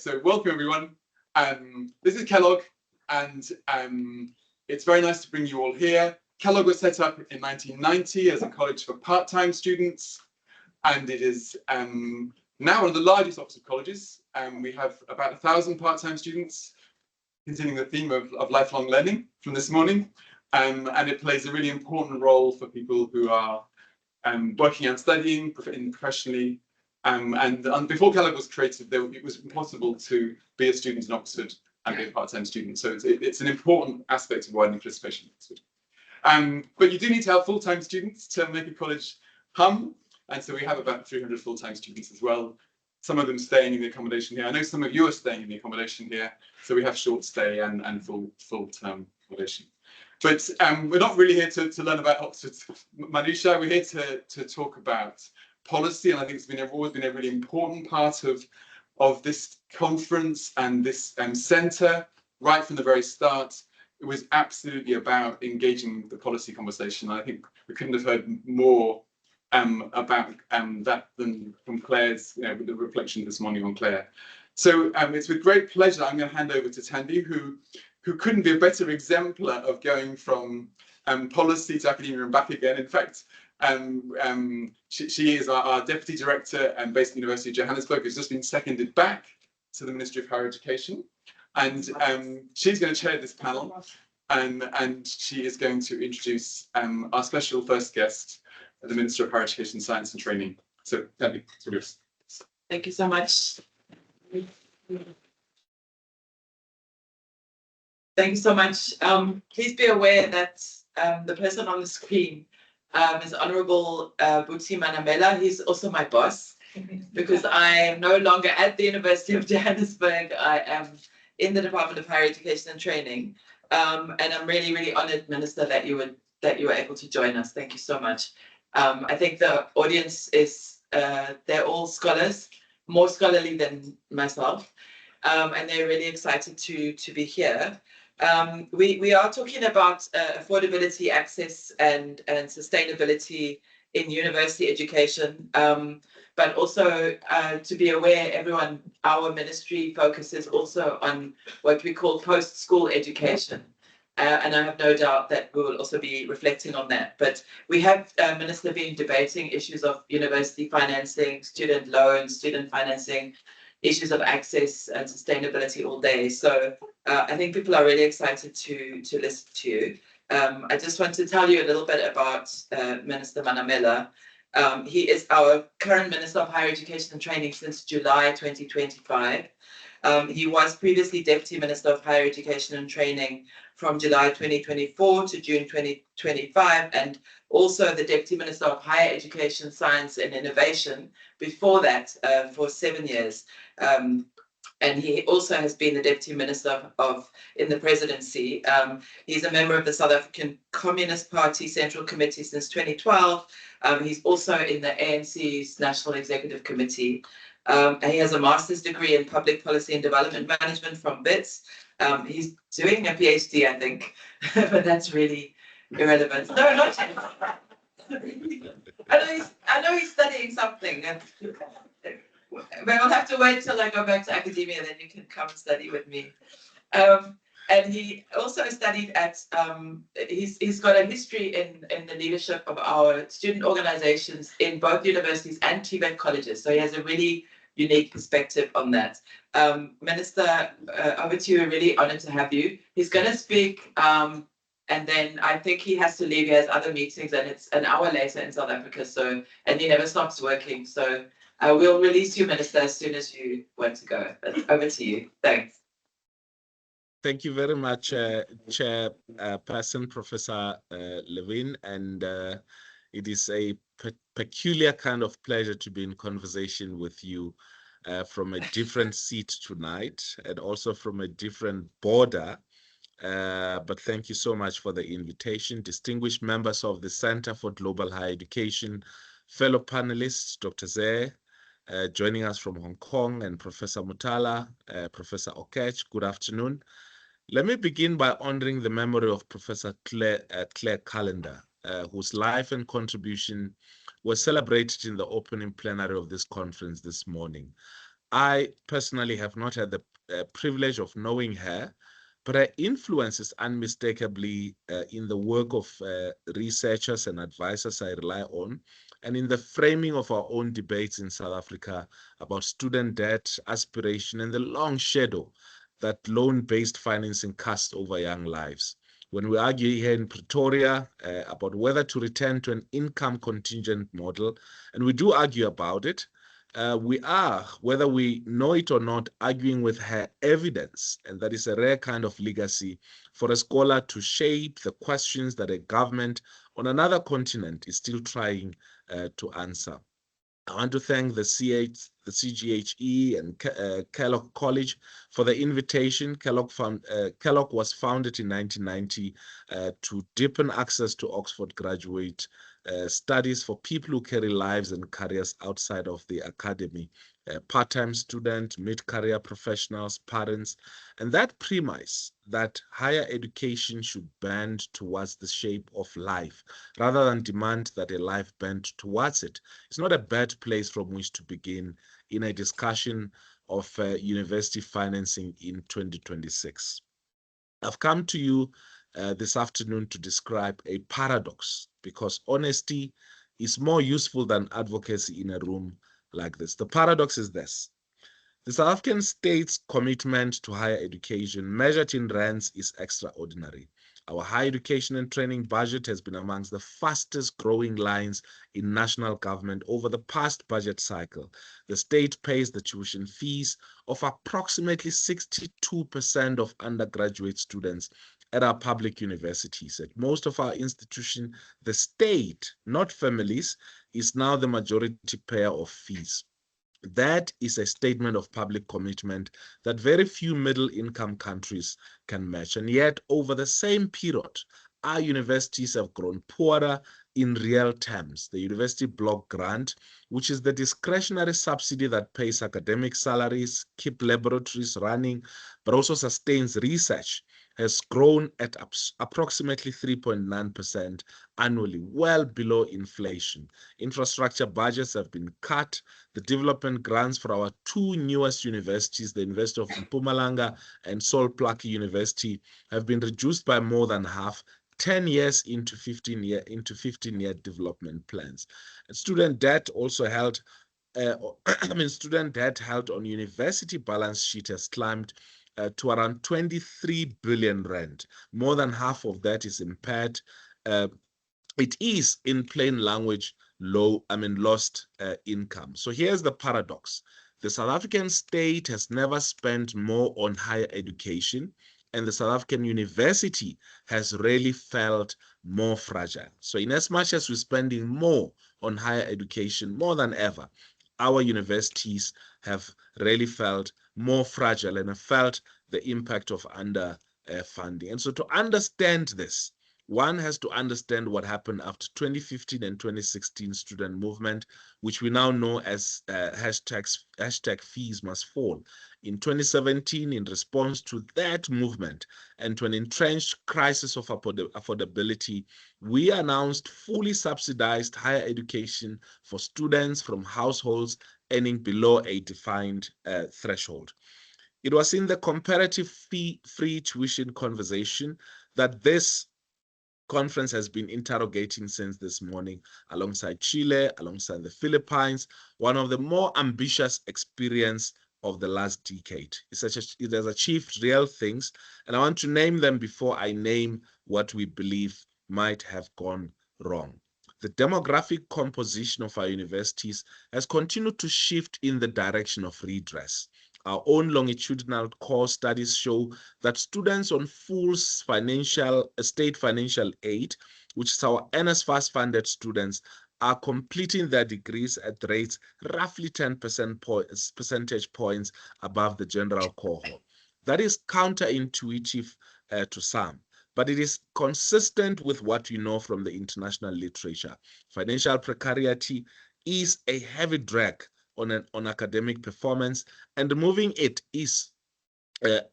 So welcome everyone. This is Kellogg, and it's very nice to bring you all here. Kellogg was set up in 1990 as a college for part-time students, and it is now one of the largest Oxford colleges. We have about 1,000 part-time students, continuing the theme of lifelong learning from this morning, and it plays a really important role for people who are working and studying professionally. And before Kellogg was created, it was impossible to be a student in Oxford and be a part-time student. So it's an important aspect of widening participation in Oxford. But you do need to have full-time students to make a college hum. And so we have about 300 full-time students as well. Some of them staying in the accommodation here. I know some of you are staying in the accommodation here. So we have short stay and full-term accommodation. But we're not really here to learn about Oxford's minutiae. We're here to talk about policy, and I think it's always been a really important part of this conference and this centre right from the very start. It was absolutely about engaging the policy conversation. I think we couldn't have heard more about that than from Claire's, with the reflection this morning on Claire. So it's with great pleasure I'm going to hand over to Thandi, who couldn't be a better exemplar of going from policy to academia and back again. In fact, she is our deputy director based at the University of Johannesburg, who's just been seconded back to the Ministry of Higher Education. And she's going to chair this panel, and she is going to introduce our special first guest, the Minister of Higher Education, Science and Training. So, Thandi, it's yours. Thank you so much. Thank you so much. Please be aware that the person on the screen is Honourable Buti Manamela. He's also my boss because I am no longer at the University of Johannesburg. I am in the Department of Higher Education and Training, and I'm really, really honoured, Minister, that you were able to join us. Thank you so much. I think the audience is they're all scholars, more scholarly than myself, and they're really excited to be here. We are talking about affordability, access, and sustainability in university education, but also to be aware, everyone, our ministry focuses also on what we call post-school education. And I have no doubt that we will also be reflecting on that. But we have, Minister, been debating issues of university financing, student loans, student financing, issues of access and sustainability all day. So I think people are really excited to listen to you. I just want to tell you a little bit about Minister Manamela. He is our current Minister of Higher Education and Training since July 2025. He was previously Deputy Minister of Higher Education and Training from July 2024 to June 2025, and also the Deputy Minister of Higher Education, Science and Innovation before that for 7 years. And he also has been the Deputy Minister in the Presidency. He's a member of the South African Communist Party Central Committee since 2012. He's also in the ANC's National Executive Committee. And he has a master's degree in Public Policy and Development Management from BITS. He's doing a PhD, I think, but that's really irrelevant. No, not yet. I know he's studying something. But we'll have to wait till I go back to academia, then you can come and study with me. And he also studied at, he's got a history in the leadership of our student organizations in both universities and TVET colleges. So he has a really unique perspective on that. Minister, over to you. We're really honored to have you. He's going to speak, and then I think he has to leave. He has other meetings, and it's an hour later in South Africa. So, and he never stops working. So we'll release you, Minister, as soon as you want to go. But over to you. Thanks. Thank you very much, Chairperson Professor Lewin, and it is a peculiar kind of pleasure to be in conversation with you from a different seat tonight, and also from a different border. But thank you so much for the invitation. Distinguished members of the Center for Global Higher Education, fellow panelists, Dr. Zeh, joining us from Hong Kong, and Professor Motala, Professor Oketch, good afternoon. Let me begin by honoring the memory of Professor Claire Callender, whose life and contribution was celebrated in the opening plenary of this conference this morning. I personally have not had the privilege of knowing her, but her influence is unmistakably in the work of researchers and advisors I rely on, and in the framing of our own debates in South Africa about student debt, aspiration, and the long shadow that loan-based financing casts over young lives. When we argue here in Pretoria about whether to return to an income contingent model, and we do argue about it, we are, whether we know it or not, arguing with her evidence, and that is a rare kind of legacy for a scholar to shape the questions that a government on another continent is still trying to answer. I want to thank the CGHE and Kellogg College for the invitation. Kellogg was founded in 1990 to deepen access to Oxford graduate studies for people who carry lives and careers outside of the academy, part-time students, mid-career professionals, parents, and that premise that higher education should bend towards the shape of life rather than demand that a life bend towards it. It's not a bad place from which to begin in a discussion of university financing in 2026. I've come to you this afternoon to describe a paradox, because honesty is more useful than advocacy in a room like this. The paradox is this: the South African state's commitment to higher education measured in rands is extraordinary. Our higher education and training budget has been amongst the fastest growing lines in national government over the past budget cycle. The state pays the tuition fees of approximately 62% of undergraduate students at our public universities. At most of our institutions, the state, not families, is now the majority payer of fees. That is a statement of public commitment that very few middle-income countries can match. And yet, over the same period, our universities have grown poorer in real terms. The University Block Grant, which is the discretionary subsidy that pays academic salaries, keeps laboratories running, but also sustains research, has grown at approximately 3.9% annually, well below inflation. Infrastructure budgets have been cut. The development grants for our two newest universities, the University of Mpumalanga and Sol Plaatje University, have been reduced by more than half, 10 years into 15-year development plans. And student debt also held student debt held on university balance sheet has climbed to around 23 billion rand. More than half of that is impaired. It is, in plain language, lost income. So here's the paradox. The South African state has never spent more on higher education, and the South African university has really felt more fragile. So in as much as we're spending more on higher education, more than ever, our universities have really felt more fragile and have felt the impact of underfunding. And so to understand this, one has to understand what happened after 2015 and 2016 student movement, which we now know as hashtag fees must fall. In 2017, in response to that movement and to an entrenched crisis of affordability, we announced fully subsidized higher education for students from households earning below a defined threshold. It was in the comparative free tuition conversation that this conference has been interrogating since this morning, alongside Chile, alongside the Philippines, one of the more ambitious experiences of the last decade. It has achieved real things, and I want to name them before I name what we believe might have gone wrong. The demographic composition of our universities has continued to shift in the direction of redress. Our own longitudinal core studies show that students on full state financial aid, which is our NSFAS funded students, are completing their degrees at rates roughly 10 percentage points above the general cohort. That is counterintuitive to some, but it is consistent with what we know from the international literature. Financial precarity is a heavy drag on academic performance, and removing it is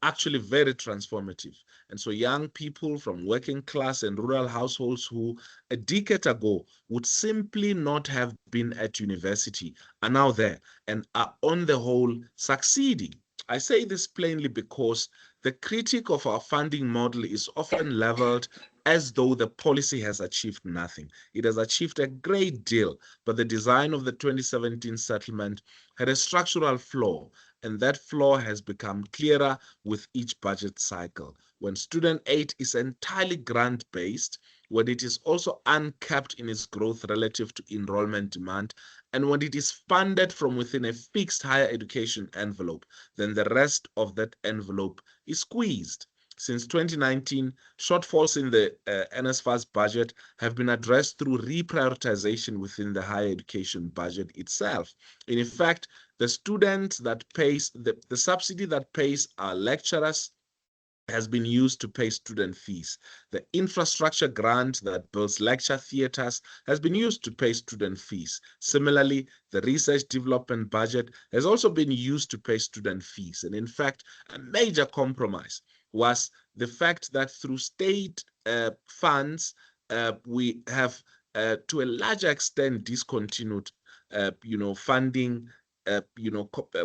actually very transformative. And so young people from working class and rural households who a decade ago would simply not have been at university are now there and are on the whole succeeding. I say this plainly because the critique of our funding model is often leveled as though the policy has achieved nothing. It has achieved a great deal, but the design of the 2017 settlement had a structural flaw, and that flaw has become clearer with each budget cycle. When student aid is entirely grant-based, when it is also uncapped in its growth relative to enrollment demand, and when it is funded from within a fixed higher education envelope, then the rest of that envelope is squeezed. Since 2019, shortfalls in the NSFAS budget have been addressed through reprioritization within the higher education budget itself. In effect, the student that pays, the subsidy that pays our lecturers has been used to pay student fees. The infrastructure grant that builds lecture theaters has been used to pay student fees. Similarly, the research development budget has also been used to pay student fees. And in fact, a major compromise was the fact that through state funds, we have to a larger extent discontinued funding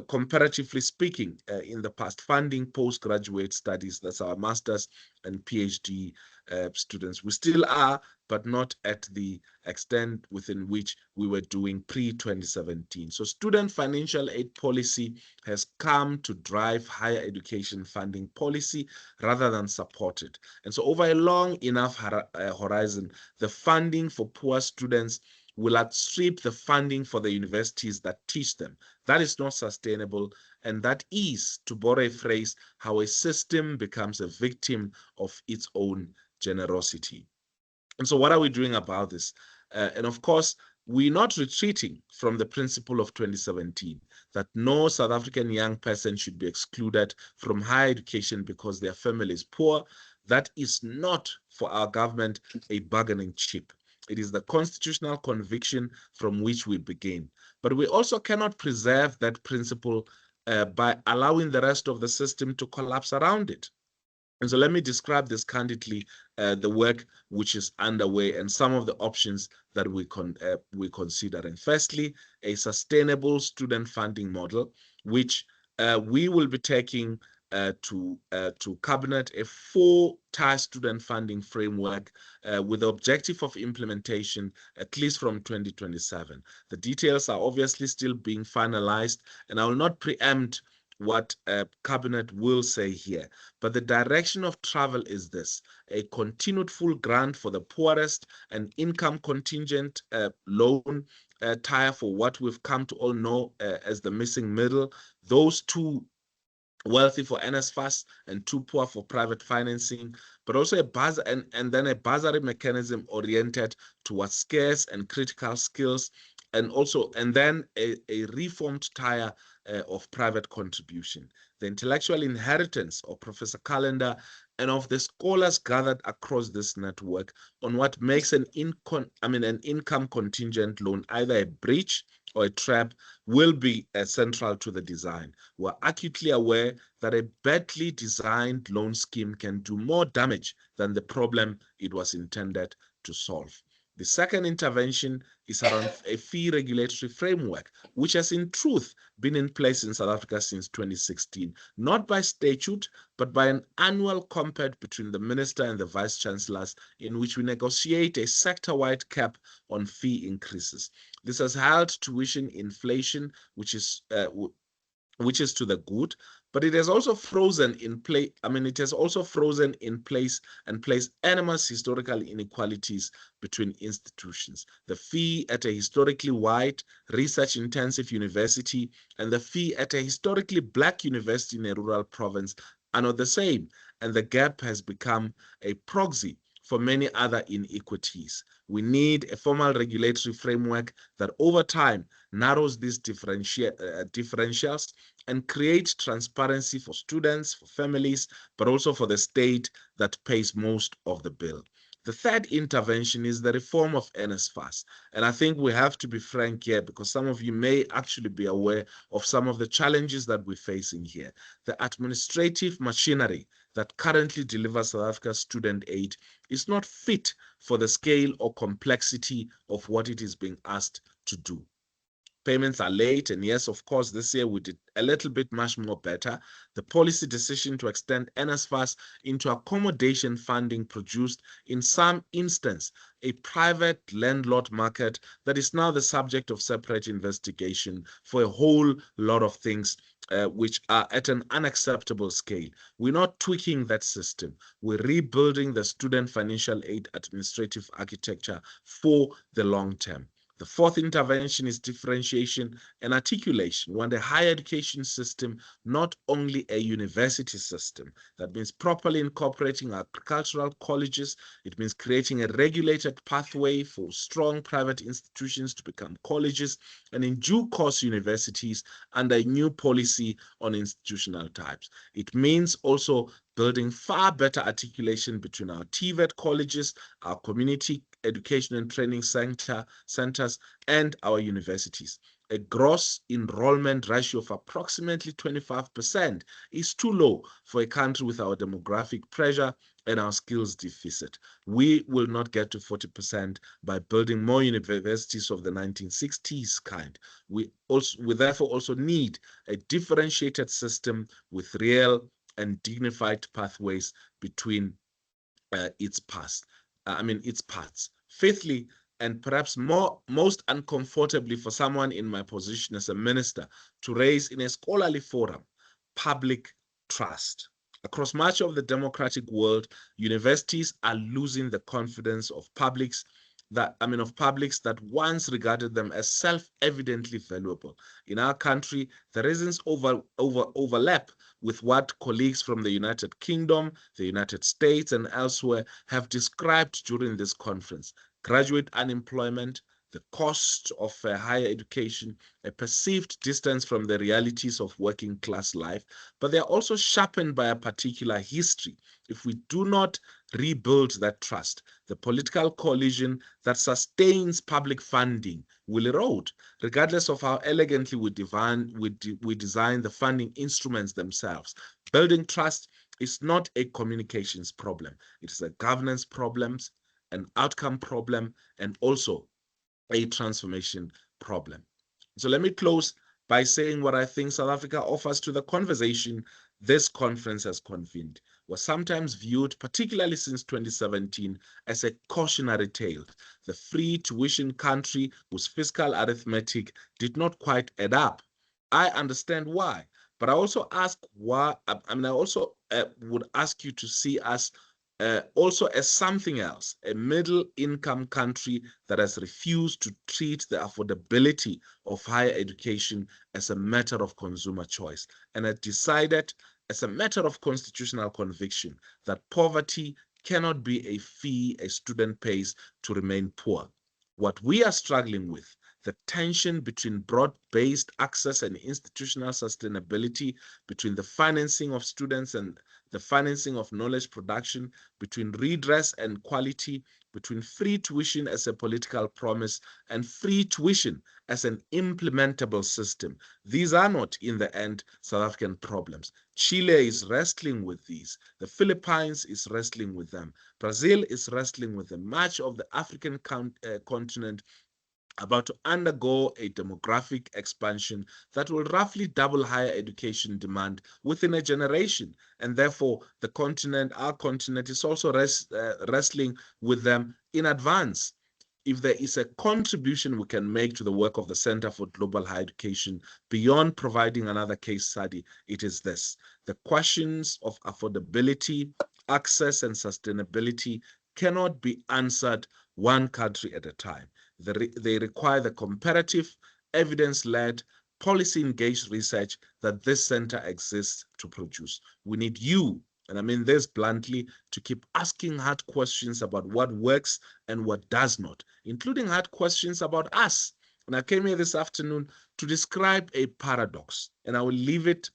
comparatively speaking, in the past, funding postgraduate studies, that's our master's and PhD students. We still are, but not at the extent within which we were doing pre-2017. So student financial aid policy has come to drive higher education funding policy rather than support it. And so over a long enough horizon, the funding for poor students will outstrip the funding for the universities that teach them. That is not sustainable, and that is, to borrow a phrase, how a system becomes a victim of its own generosity. And so what are we doing about this? And of course, we're not retreating from the principle of 2017, that no South African young person should be excluded from higher education because their family is poor. That is not, for our government, a bargaining chip. It is the constitutional conviction from which we begin. But we also cannot preserve that principle by allowing the rest of the system to collapse around it. And so let me describe this candidly, the work which is underway and some of the options that we consider. And firstly, a sustainable student funding model, which we will be taking to cabinet a 4-tier student funding framework with the objective of implementation at least from 2027. The details are obviously still being finalized, and I will not preempt what cabinet will say here, but the direction of travel is this: a continued full grant for the poorest, an income contingent loan tier for what we've come to all know as the missing middle, those two wealthy for NSFAS and too poor for private financing, but also a buzzer and then a bursary mechanism oriented towards scarce and critical skills, and then a reformed tier of private contribution. The intellectual inheritance of Professor Calendar and of the scholars gathered across this network on what makes an income contingent loan either a breach or a trap will be central to the design. We're acutely aware that a badly designed loan scheme can do more damage than the problem it was intended to solve. The second intervention is around a fee regulatory framework, which has in truth been in place in South Africa since 2016, not by statute, but by an annual compact between the minister and the vice chancellors, in which we negotiate a sector-wide cap on fee increases. This has held tuition inflation, which is to the good, but it has also frozen in place. It has also frozen in place and placed enormous historical inequalities between institutions. The fee at a historically white, research-intensive university and the fee at a historically black university in a rural province are not the same, and the gap has become a proxy for many other inequities. We need a formal regulatory framework that over time narrows these differentials and creates transparency for students, for families, but also for the state that pays most of the bill. The third intervention is the reform of NSFAS. And I think we have to be frank here because some of you may actually be aware of some of the challenges that we're facing here. The administrative machinery that currently delivers South Africa's student aid is not fit for the scale or complexity of what it is being asked to do. Payments are late, and yes, of course, this year we did a little bit much more better. The policy decision to extend NSFAS into accommodation funding produced, in some instance, a private landlord market that is now the subject of separate investigation for a whole lot of things which are at an unacceptable scale. We're not tweaking that system. We're rebuilding the student financial aid administrative architecture for the long term. The fourth intervention is differentiation and articulation. We want a higher education system, not only a university system. That means properly incorporating agricultural colleges. It means creating a regulated pathway for strong private institutions to become colleges, and in due course universities under a new policy on institutional types. It means also building far better articulation between our TVET colleges, our community education and training centers, and our universities. A gross enrollment ratio of approximately 25% is too low for a country with our demographic pressure and our skills deficit. We will not get to 40% by building more universities of the 1960s kind. We therefore also need a differentiated system with real and dignified pathways between its parts. Fifthly, and perhaps most uncomfortably for someone in my position as a minister, to raise in a scholarly forum public trust. Across much of the democratic world, universities are losing the confidence of publics that once regarded them as self-evidently valuable. In our country, there isn't overlap with what colleagues from the United Kingdom, the United States, and elsewhere have described during this conference. Graduate unemployment, the cost of higher education, a perceived distance from the realities of working class life, but they are also sharpened by a particular history. If we do not rebuild that trust, the political coalition that sustains public funding will erode, regardless of how elegantly we design the funding instruments themselves. Building trust is not a communications problem. It is a governance problem, an outcome problem, and also a transformation problem. So let me close by saying what I think South Africa offers to the conversation this conference has convened was sometimes viewed, particularly since 2017, as a cautionary tale. The free tuition country whose fiscal arithmetic did not quite add up. I understand why, but I also ask why. I also would ask you to see us also as something else, a middle-income country that has refused to treat the affordability of higher education as a matter of consumer choice, and has decided as a matter of constitutional conviction that poverty cannot be a fee a student pays to remain poor. What we are struggling with, the tension between broad-based access and institutional sustainability, between the financing of students and the financing of knowledge production, between redress and quality, between free tuition as a political promise and free tuition as an implementable system. These are not, in the end, South African problems. Chile is wrestling with these. The Philippines is wrestling with them. Brazil is wrestling with them. Much of the African continent about to undergo a demographic expansion that will roughly double higher education demand within a generation. And therefore, our continent is also wrestling with them in advance. If there is a contribution we can make to the work of the Center for Global Higher Education beyond providing another case study, it is this. The questions of affordability, access, and sustainability cannot be answered one country at a time. They require the comparative, evidence-led, policy-engaged research that this center exists to produce. We need you, and I mean this bluntly, to keep asking hard questions about what works and what does not, including hard questions about us. And I came here this afternoon to describe a paradox, and I will leave it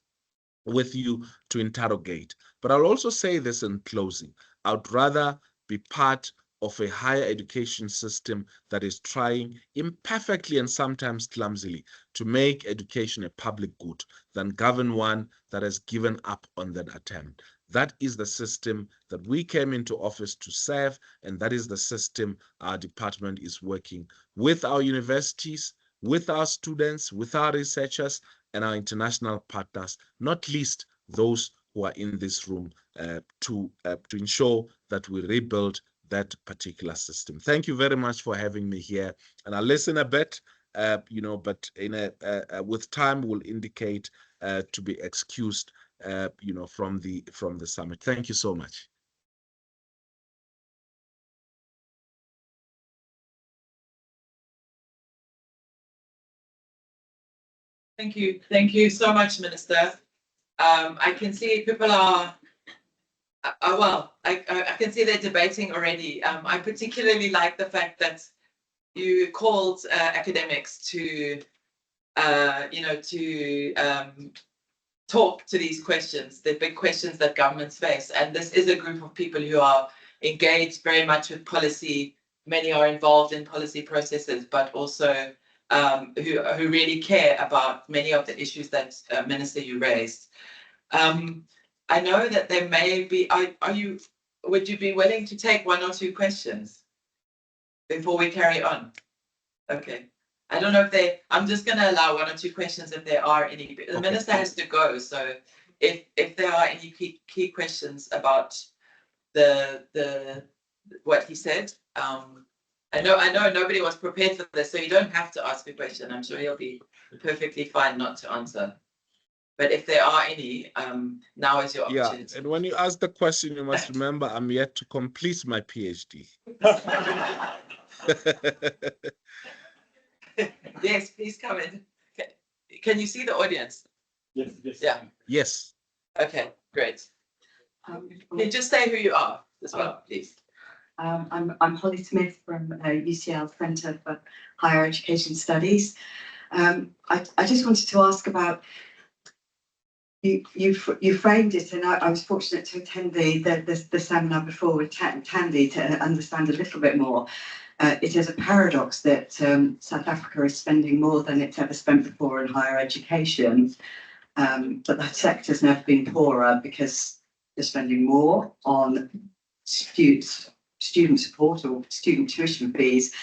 with you to interrogate. But I'll also say this in closing. I'd rather be part of a higher education system that is trying imperfectly and sometimes clumsily to make education a public good than govern one that has given up on that attempt. That is the system that we came into office to serve, and that is the system our department is working with our universities, with our students, with our researchers, and our international partners, not least those who are in this room, to ensure that we rebuild that particular system. Thank you very much for having me here, and I'll listen a bit, but with time will indicate to be excused, from the summit. Thank you so much. Thank you so much, Minister. I can see people are. Well, I can see they're debating already. I particularly like the fact that you called academics to, talk to these questions, the big questions that governments face. And this is a group of people who are engaged very much with policy. Many are involved in policy processes, but also who really care about many of the issues that, Minister, you raised. I know that there may be, would you be willing to take one or two questions before we carry on? Okay. I don't know if I'm just going to allow one or two questions if there are any. The Okay. Minister has to go, so if there are any key questions about what he said, I know nobody was prepared for this, so you don't have to ask a question. I'm sure he'll be perfectly fine not to answer. But if there are any, now is your opportunity. Yeah, and when you ask the question, you must remember I'm yet to complete my PhD. Yes, please come in. Can you see the audience? Yes. Yeah. Yes. Okay, great. Can you just say who you are as well, please? I'm Holly Smith from UCL Centre for Higher Education Studies. I just wanted to ask about, you framed it, and I was fortunate to attend the seminar before with Thandi to understand a little bit more. It is a paradox that South Africa is spending more than it's ever spent before in higher education, but that sector's never been poorer because they're spending more on student support or student tuition fees,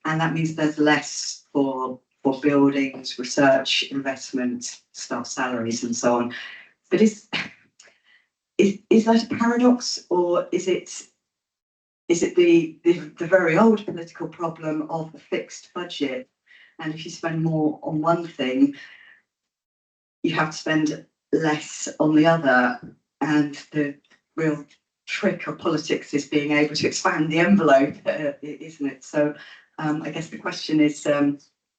and that means there's less for buildings, research, investment, staff salaries, and so on. But is that a paradox, or is it the very old political problem of a fixed budget? And if you spend more on one thing, you have to spend less on the other, and the real trick of politics is being able to expand the envelope, isn't it? So I guess the question is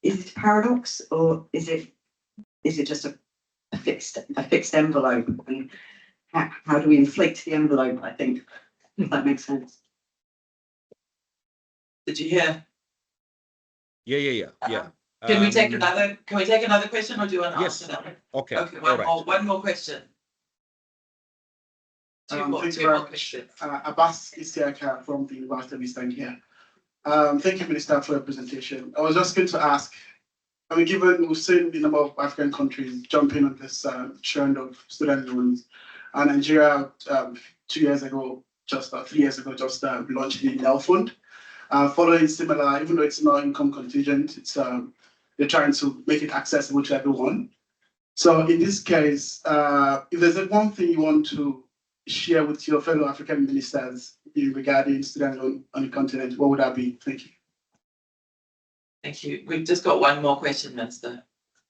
it a paradox, or is it just a fixed envelope? And how do we inflate the envelope, I think, if that makes sense. Did you hear? Yeah. Can we take another question, or do you want to Yes. answer that one? Okay. Okay, All right. one more question. Two more questions. Abbas Isiaka from the University of Eastern here. Thank you, Minister, for your presentation. I was just going to ask, given we've seen the number of African countries jumping on this trend of student loans, and Nigeria 2 years ago, just 3 years ago, just launched the NEL Fund. Following similar, even though it's not income contingent, it's they're trying to make it accessible to everyone. So in this case, if there's one thing you want to share with your fellow African ministers regarding student loan on the continent, what would that be? Thank you. Thank you. We've just got one more question, Minister,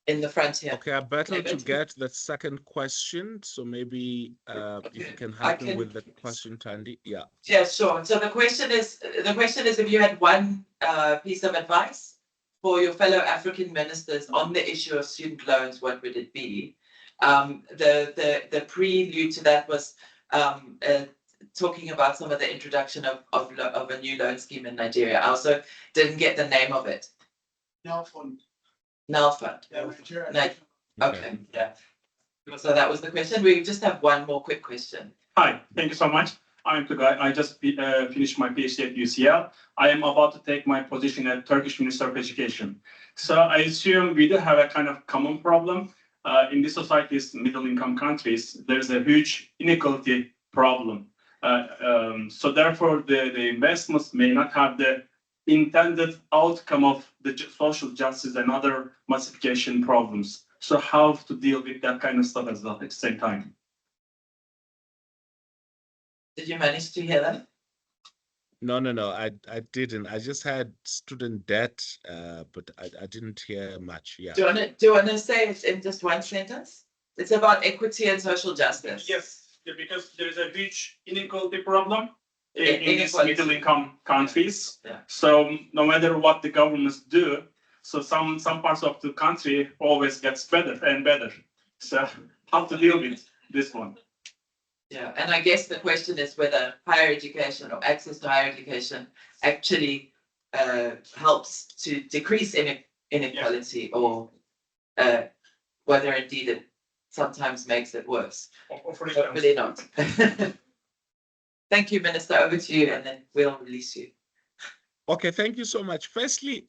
in the front here. Okay, I battled to get the second question, so maybe if you can help me with the question, Thandi. Yeah. Yeah, sure. So the question is if you had one piece of advice for your fellow African ministers on the issue of student loans, what would it be? The prelude to that was talking about some of the introduction of a new loan scheme in Nigeria. I also didn't get the name of it. NEL Fund. NEL Fund. Yeah, Nigeria. Okay. Yeah. So that was the question. We just have one more quick question. Hi, thank you so much. I'm Tugay. I just finished my PhD at UCL. I am about to take my position at Turkish Minister of Education. So I assume we do have a kind of common problem. In these societies, middle-income countries, there's a huge inequality problem. So therefore, the investments may not have the intended outcome of the social justice and other massification problems. So how to deal with that kind of stuff as well at the same time? Did you manage to hear that? No, I didn't. I just had student debt, but I didn't hear much. Yeah. Do you want to say it in just one sentence? It's about equity and social justice. Yes, because there is a huge inequality problem in these Inequality. middle-income countries. Yeah. So no matter what the governments do, so some parts of the country always gets better and better. So how to deal with this one? Yeah, and I guess the question is whether higher education or access to higher education actually helps to decrease inequality, or whether indeed it sometimes makes it worse. Hopefully not. Thank you, Minister. Over to you, and then we'll release you. Okay, thank you so much. Firstly,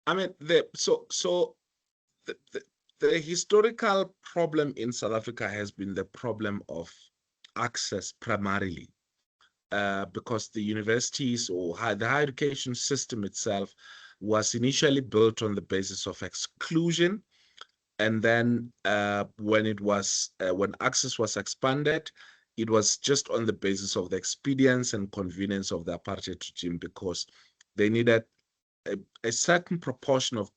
I mean, the historical problem in South Africa has been the problem of access primarily, because the universities or the higher education system itself was initially built on the basis of exclusion, and then when access was expanded, it was just on the basis of the expedience and convenience of the apartheid regime, because they needed a certain proportion of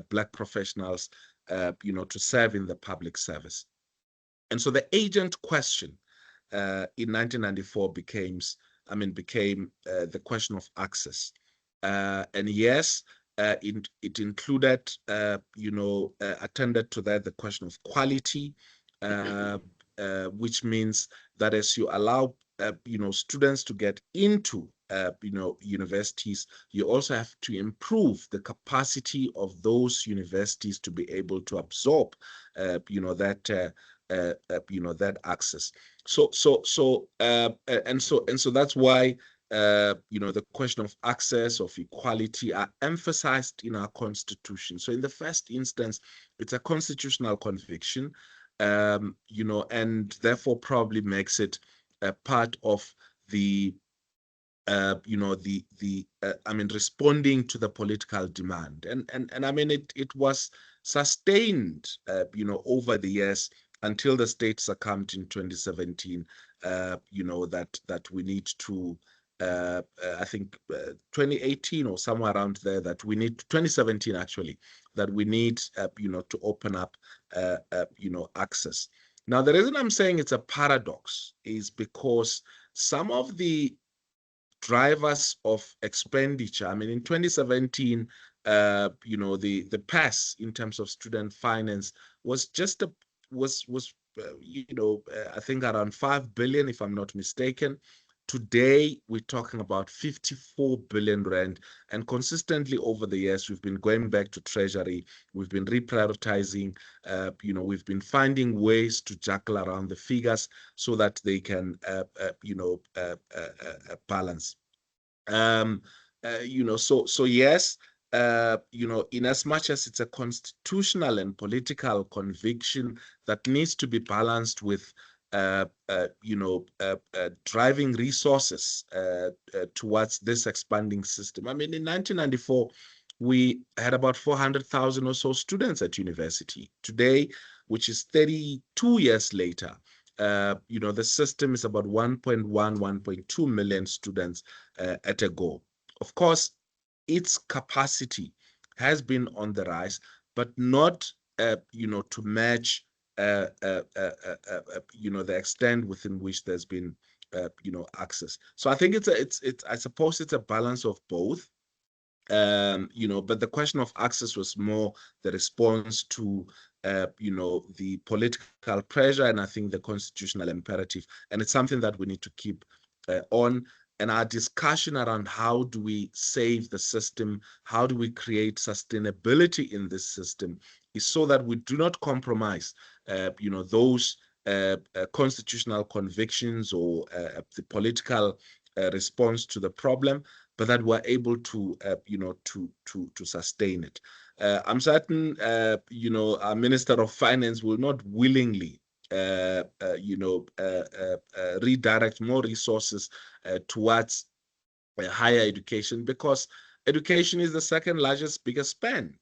Black professionals, to serve in the public service. And so the agent question in 1994 became the question of access. And yes, it included, attended to that, the question of quality, which means that as you allow, students to get into, universities, you also have to improve the capacity of those universities to be able to absorb, that access. So that's why, the question of access, of equality are emphasized in our constitution. So in the first instance, it's a constitutional conviction, and therefore probably makes it a part of the responding to the political demand. And I mean, it was sustained, over the years until the state succumbed in 2017, that we need to, I think 2018 or somewhere around there, that we need, 2017 actually, that we need, to open up, access. Now, the reason I'm saying it's a paradox is because some of the drivers of expenditure, I mean, in 2017, the pass in terms of student finance was just I think around 5 billion, if I'm not mistaken. Today, we're talking about 54 billion rand, and consistently over the years, we've been going back to Treasury, we've been reprioritizing, we've been finding ways to juggle around the figures so that they can, balance. So yes, in as much as it's a constitutional and political conviction that needs to be balanced with, driving resources towards this expanding system. I mean, in 1994, we had about 400,000 or so students at university. Today, which is 32 years later, the system is about 1.1, 1.2 million students at a go. Of course, its capacity has been on the rise, but not, to match, the extent within which there's been, access. So I think I suppose it's a balance of both. But the question of access was more the response to, the political pressure, and I think the constitutional imperative, and it's something that we need to keep on. And our discussion around how do we save the system, how do we create sustainability in this system, is so that we do not compromise, those constitutional convictions or the political response to the problem, but that we're able to, to sustain it. I'm certain, our Minister of Finance will not willingly, redirect more resources towards higher education, because education is the second largest, biggest spend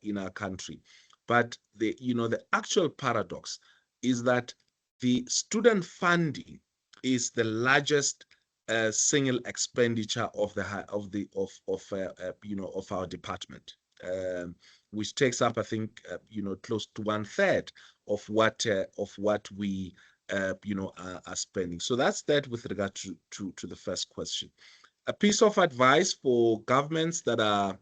in our country. But the actual paradox is that the student funding is the largest single expenditure of our department, which takes up, I think, close to 1/3 of what we are spending. So that's that with regard to the first question. A piece of advice for governments that are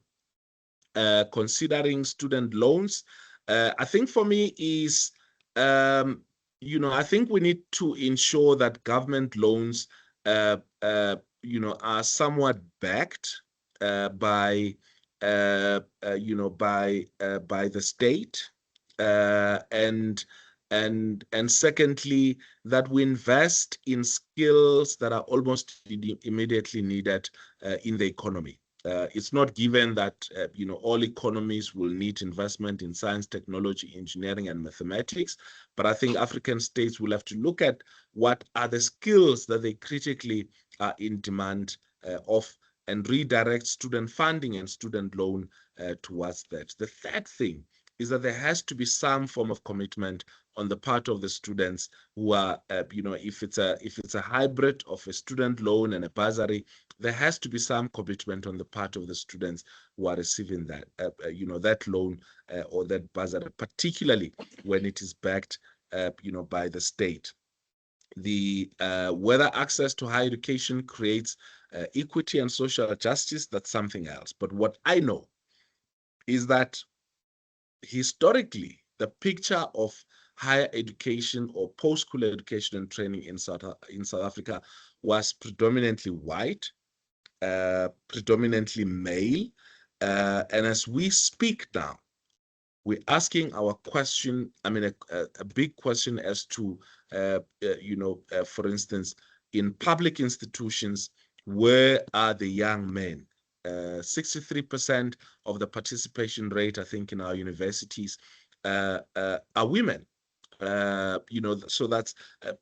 considering student loans, I think for me is, I think we need to ensure that government loans, are somewhat backed by the state, and secondly, that we invest in skills that are almost immediately needed in the economy. It's not given that all economies will need investment in science, technology, engineering, and mathematics, but I think African states will have to look at what are the skills that they critically are in demand of, and redirect student funding and student loan towards that. The third thing is that there has to be some form of commitment on the part of the students who are, if it's a hybrid of a student loan and a bursary, there has to be some commitment on the part of the students who are receiving that, that loan or that bursary, particularly when it is backed, by the state. The whether access to higher education creates equity and social justice, that's something else. But what I know is that historically, the picture of higher education or post-school education and training in South Africa was predominantly white, predominantly male, and as we speak now, we're asking our question, a big question as to, for instance, in public institutions, where are the young men? 63% of the participation rate, I think, in our universities are women. So that's,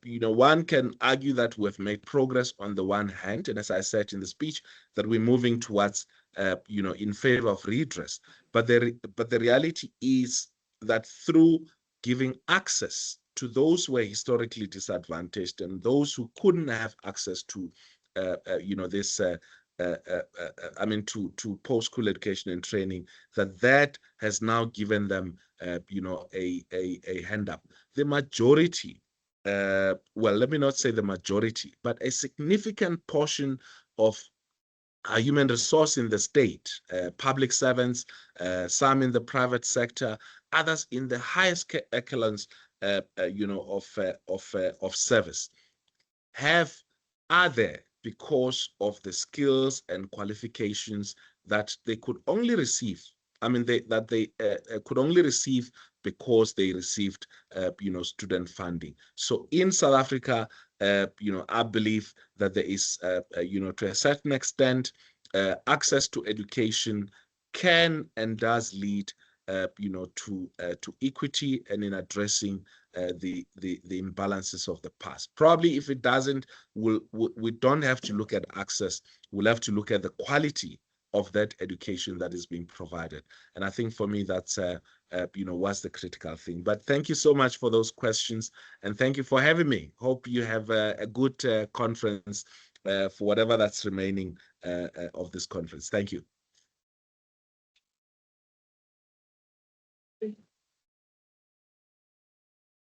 one can argue that we've made progress on the one hand, and as I said in the speech, that we're moving towards, in favor of redress. But the reality is that through giving access to those who were historically disadvantaged and those who couldn't have access to, this, to post-school education and training, that has now given them, a hand up. The majority, well, let me not say the majority, but a significant portion of our human resource in the state, public servants, some in the private sector, others in the highest echelons, of service, are there because of the skills and qualifications that they could only receive. They could only receive because they received, student funding. So in South Africa, I believe that there is, to a certain extent, access to education can and does lead, to equity and in addressing the imbalances of the past. Probably if it doesn't, we don't have to look at access. We'll have to look at the quality of that education that is being provided. And I think for me, that's, was the critical thing. But thank you so much for those questions. And thank you for having me. Hope you have a good conference for whatever that's remaining of this conference. Thank you.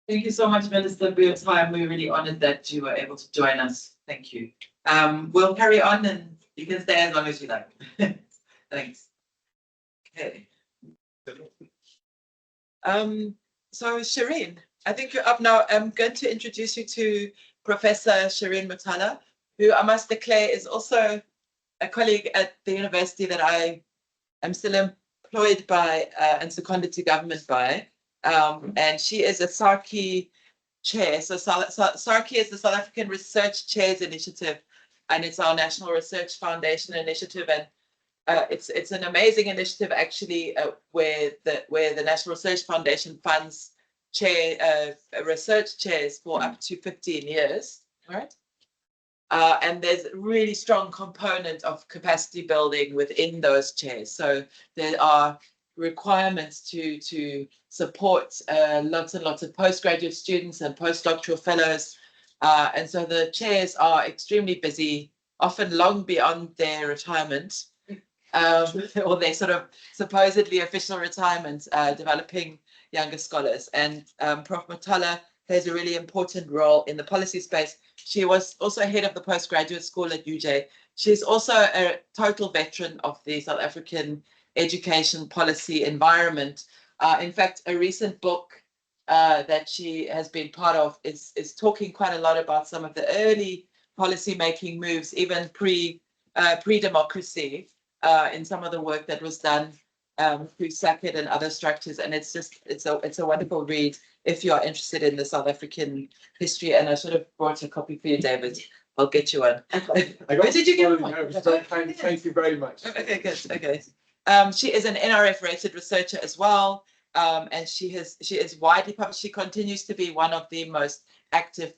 Thank you so much, Minister, for your time. We're really honored that you were able to join us. Thank you. We'll carry on and you can stay as long as you like. Thanks. Okay. So Shireen, I think you're up now. I'm going to introduce you to Professor Shireen Motala, who I must declare is also a colleague at the university that I am still employed by and seconded to government by. And she is a SARCI chair. So SARCI is the South African Research Chairs Initiative, and it's our National Research Foundation initiative. And it's an amazing initiative, actually, where the National Research Foundation funds research chairs for up to 15 years, right? And there's a really strong component of capacity building within those chairs. So there are requirements to support lots and lots of postgraduate students and postdoctoral fellows. And so the chairs are extremely busy, often long beyond their retirement, or their sort of supposedly official retirement, developing younger scholars. And Prof. Motala plays a really important role in the policy space. She was also head of the postgraduate school at UJ. She's also a total veteran of the South African education policy environment. In fact, a recent book that she has been part of is talking quite a lot about some of the early policy making moves, even pre-democracy, in some of the work that was done through SACID and other structures. And it's a wonderful read if you are interested in the South African history. And I should have brought a copy for you, David. I'll get you one. Where did you get one? Thank you very much. Okay, good. Okay. She is an NRF rated researcher as well. And she is widely published. She continues to be one of the most active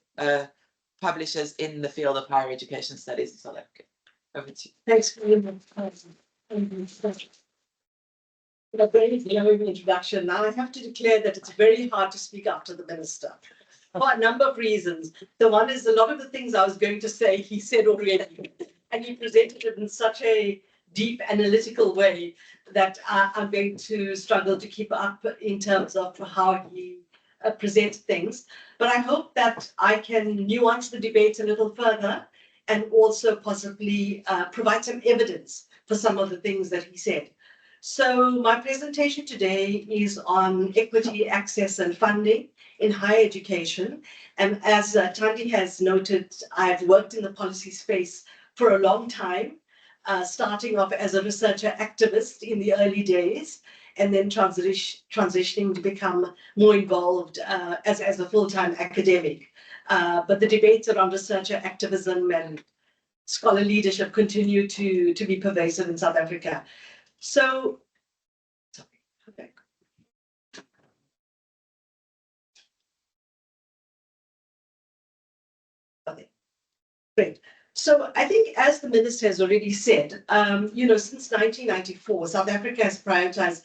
publishers in the field of higher education studies in South Africa. Over to you. Thanks very much. A very glowing introduction. Now I have to declare that it's very hard to speak after the minister for a number of reasons. The one is a lot of the things I was going to say, he said already, and he presented it in such a deep analytical way that I'm going to struggle to keep up in terms of how he presents things. But I hope that I can nuance the debate a little further and also possibly provide some evidence for some of the things that he said. So my presentation today is on equity, access and funding in higher education. And as Thandi has noted, I've worked in the policy space for a long time, starting off as a researcher activist in the early days, and then transitioning to become more involved as a full-time academic. But the debates around researcher activism and scholar leadership continue to be pervasive in South Africa. So, sorry, okay. Okay, great. So I think, as the minister has already said, since 1994, South Africa has prioritized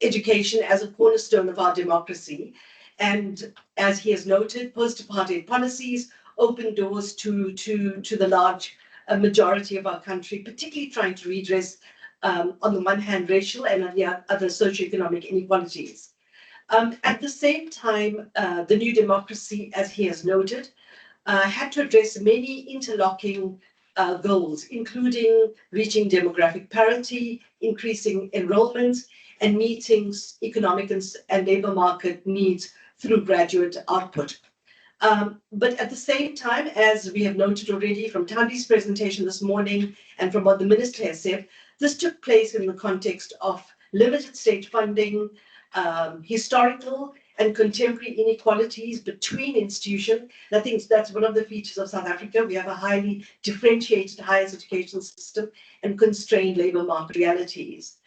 education as a cornerstone of our democracy. And as he has noted, post-apartheid policies open doors to the large majority of our country, particularly trying to redress, on the one hand, racial and on the other, socioeconomic inequalities. At the same time, the new democracy, as he has noted, had to address many interlocking goals, including reaching demographic parity, increasing enrollment, and meeting economic and labor market needs through graduate output. But at the same time, as we have noted already from Thandi's presentation this morning and from what the minister has said, this took place in the context of limited state funding, historical and contemporary inequalities between institutions. I think that's one of the features of South Africa. We have a highly differentiated higher education system and constrained labor market realities.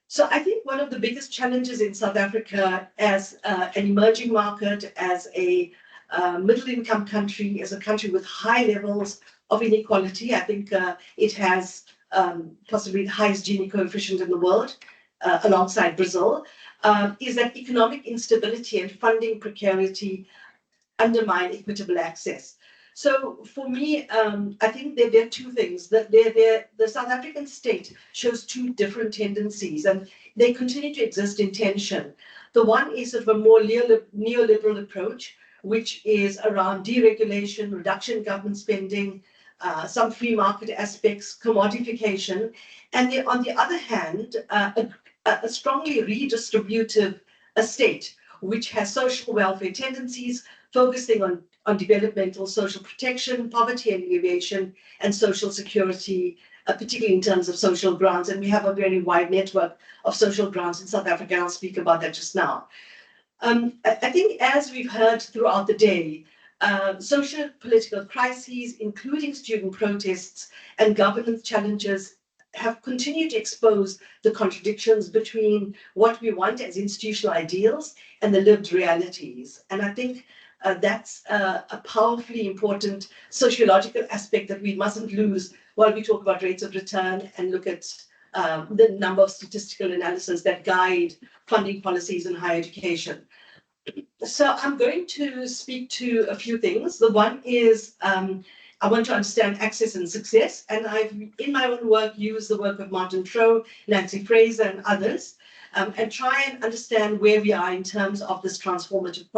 So I think one of the biggest challenges in South Africa as an emerging market, as a middle-income country, as a country with high levels of inequality, I think it has possibly the highest Gini coefficient in the world, alongside Brazil, is that economic instability and funding precarity undermine equitable access. So for me, I think there are two things. The South African state shows two different tendencies, and they continue to exist in tension. The one is of a more neoliberal approach, which is around deregulation, reduction in government spending, some free market aspects, commodification, and then on the other hand, a strongly redistributive state, which has social welfare tendencies, focusing on developmental social protection, poverty alleviation, and social security, particularly in terms of social grants. And we have a very wide network of social grants in South Africa. I'll speak about that just now. I think as we've heard throughout the day, social political crises, including student protests and governance challenges, have continued to expose the contradictions between what we want as institutional ideals and the lived realities. And I think that's a powerfully important sociological aspect that we mustn't lose while we talk about rates of return and look at the number of statistical analysis that guide funding policies in higher education. So I'm going to speak to a few things. The one is I want to understand access and success, and I've, in my own work, used the work of Martin Trow, Nancy Fraser, and others, and try and understand where we are in terms of this transformative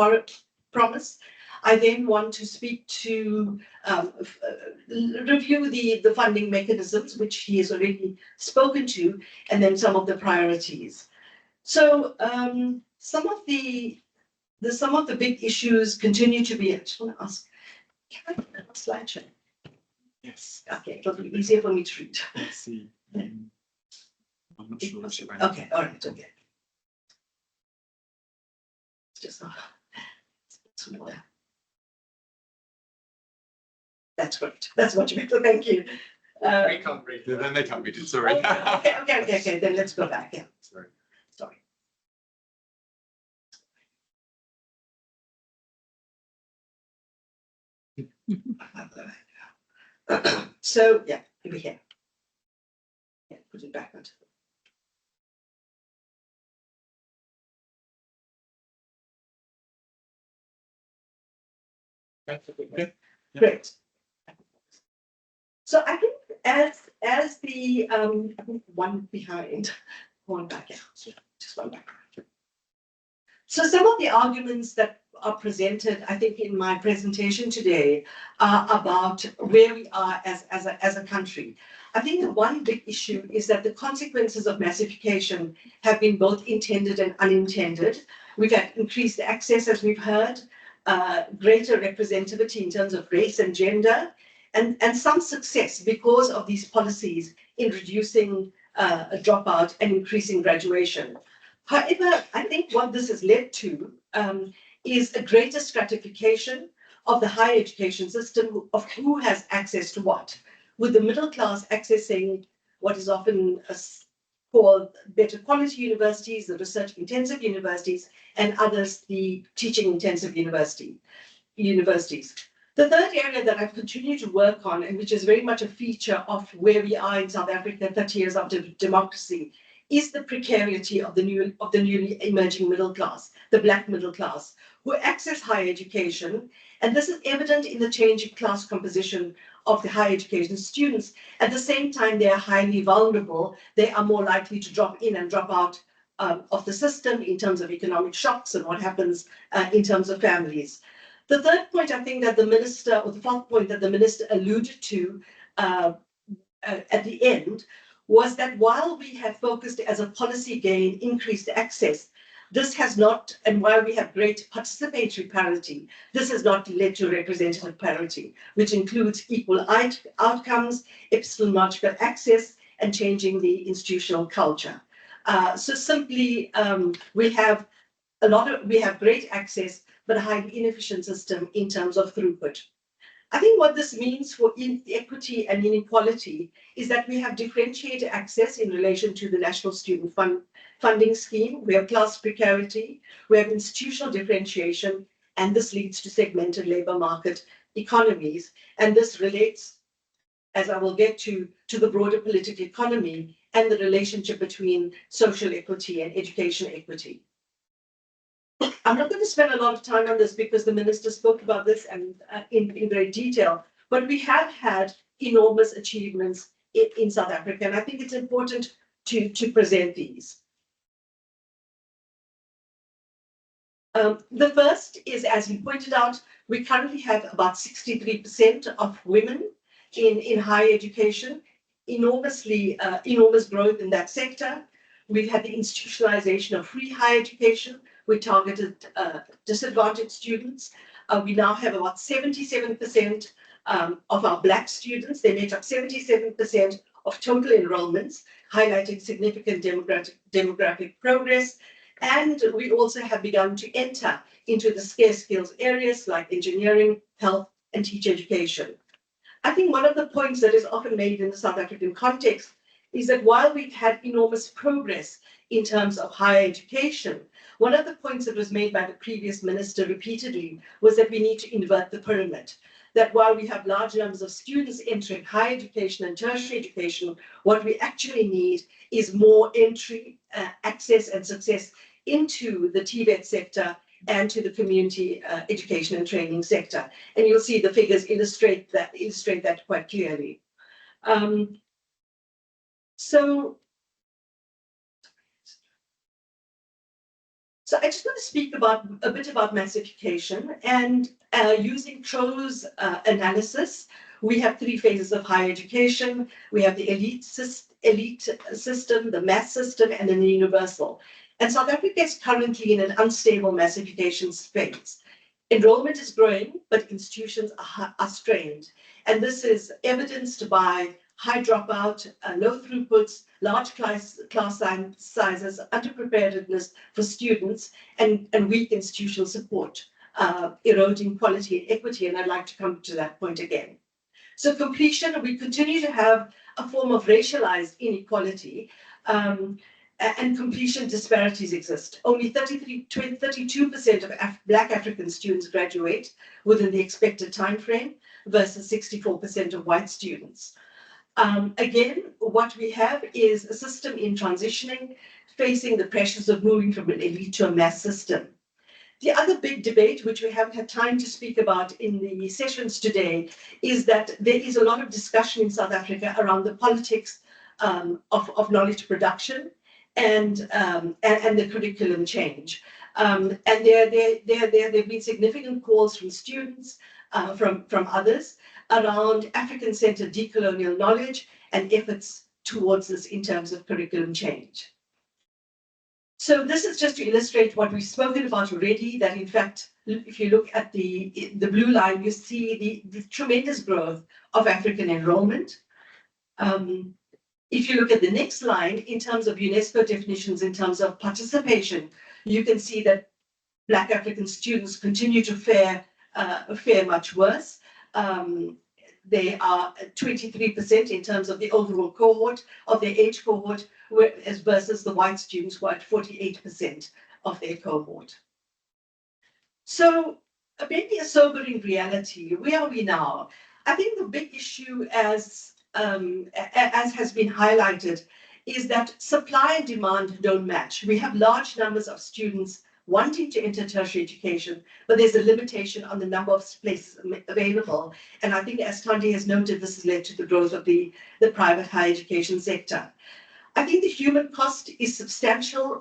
promise. I then want to speak to review the funding mechanisms, which he has already spoken to, and then some of the priorities. So some of the big issues continue to be. I just want to ask, can I put a slideshow? Yes. Okay, it'll be easier for me to read. Let's see. I'm not sure if she ran. Okay, all right, okay. It's just smaller. That's great. That's much better. Thank you. We can't read it. Then they can't read it. Sorry. Okay. Then let's go back. Yeah. Sorry. So yeah, over here. Yeah, put it back onto. Okay. Great. So I think as the I think one behind, one back out, just one back. So some of the arguments that are presented, I think, in my presentation today are about where we are as a country. I think the one big issue is that the consequences of massification have been both intended and unintended. We've had increased access, as we've heard, greater representativity in terms of race and gender, and some success because of these policies in reducing a dropout and increasing graduation. However, I think what this has led to is a greater stratification of the higher education system of who has access to what, with the middle class accessing what is often called better quality universities, the research intensive universities, and others the teaching intensive universities. The third area that I've continued to work on, and which is very much a feature of where we are in South Africa 30 years after democracy, is the precarity of the newly emerging middle class, the Black middle class, who access higher education. And this is evident in the changing class composition of the higher education students. At the same time, they are highly vulnerable. They are more likely to drop in and drop out of the system in terms of economic shocks and what happens in terms of families. The third point, I think, that the minister, or the fourth point that the minister alluded to at the end, was that while we have focused as a policy gain, increased access, this has not, and while we have great participatory parity, this has not led to representative parity, which includes equal outcomes, epistemological access, and changing the institutional culture. So simply, we have great access, but a highly inefficient system in terms of throughput. I think what this means for equity and inequality is that we have differentiated access in relation to the National Student Funding Scheme. We have class precarity, we have institutional differentiation, and this leads to segmented labour market economies. And this relates, as I will get to the broader political economy and the relationship between social equity and education equity. I'm not going to spend a lot of time on this because the minister spoke about this and in great detail, but we have had enormous achievements in South Africa, and I think it's important to present these. The first is, as he pointed out, we currently have about 63% of women in higher education, enormous growth in that sector. We've had the institutionalization of free higher education. We targeted disadvantaged students. We now have about 77% of our Black students. They make up 77% of total enrollments, highlighting significant demographic progress. And we also have begun to enter into the scarce skills areas like engineering, health, and teacher education. I think one of the points that is often made in the South African context is that while we've had enormous progress in terms of higher education, one of the points that was made by the previous minister repeatedly was that we need to invert the pyramid. That while we have large numbers of students entering higher education and tertiary education, what we actually need is more entry, access and success into the TVET sector and to the community education and training sector. And you'll see the figures illustrate that quite clearly. So I just want to speak a bit about massification, and using Tro's analysis, we have 3 phases of higher education. We have the elite system, the mass system, and then the universal. And South Africa is currently in an unstable massification phase. Enrollment is growing, but institutions are strained. And this is evidenced by high dropout, low throughputs, large class sizes, underpreparedness for students, and weak institutional support, eroding quality and equity. And I'd like to come to that point again. So completion, we continue to have a form of racialized inequality, and completion disparities exist. Only 32% of Black African students graduate within the expected time frame versus 64% of white students. Again, what we have is a system in transitioning, facing the pressures of moving from an elite to a mass system. The other big debate, which we haven't had time to speak about in the sessions today, is that there is a lot of discussion in South Africa around the politics of knowledge production and the curriculum change. And there have been significant calls from students, from others, around African-centered decolonial knowledge and efforts towards this in terms of curriculum change. So this is just to illustrate what we've spoken about already, that in fact, if you look at the blue line, you see the tremendous growth of African enrollment. If you look at the next line, in terms of UNESCO definitions, in terms of participation, you can see that Black African students continue to fare much worse. They are 23% in terms of the overall cohort, of their age cohort, whereas versus the white students who are at 48% of their cohort. So maybe a sobering reality. Where are we now? I think the big issue, as has been highlighted, is that supply and demand don't match. We have large numbers of students wanting to enter tertiary education, but there's a limitation on the number of places available. And I think, as Thandi has noted, this has led to the growth of the private higher education sector. I think the human cost is substantial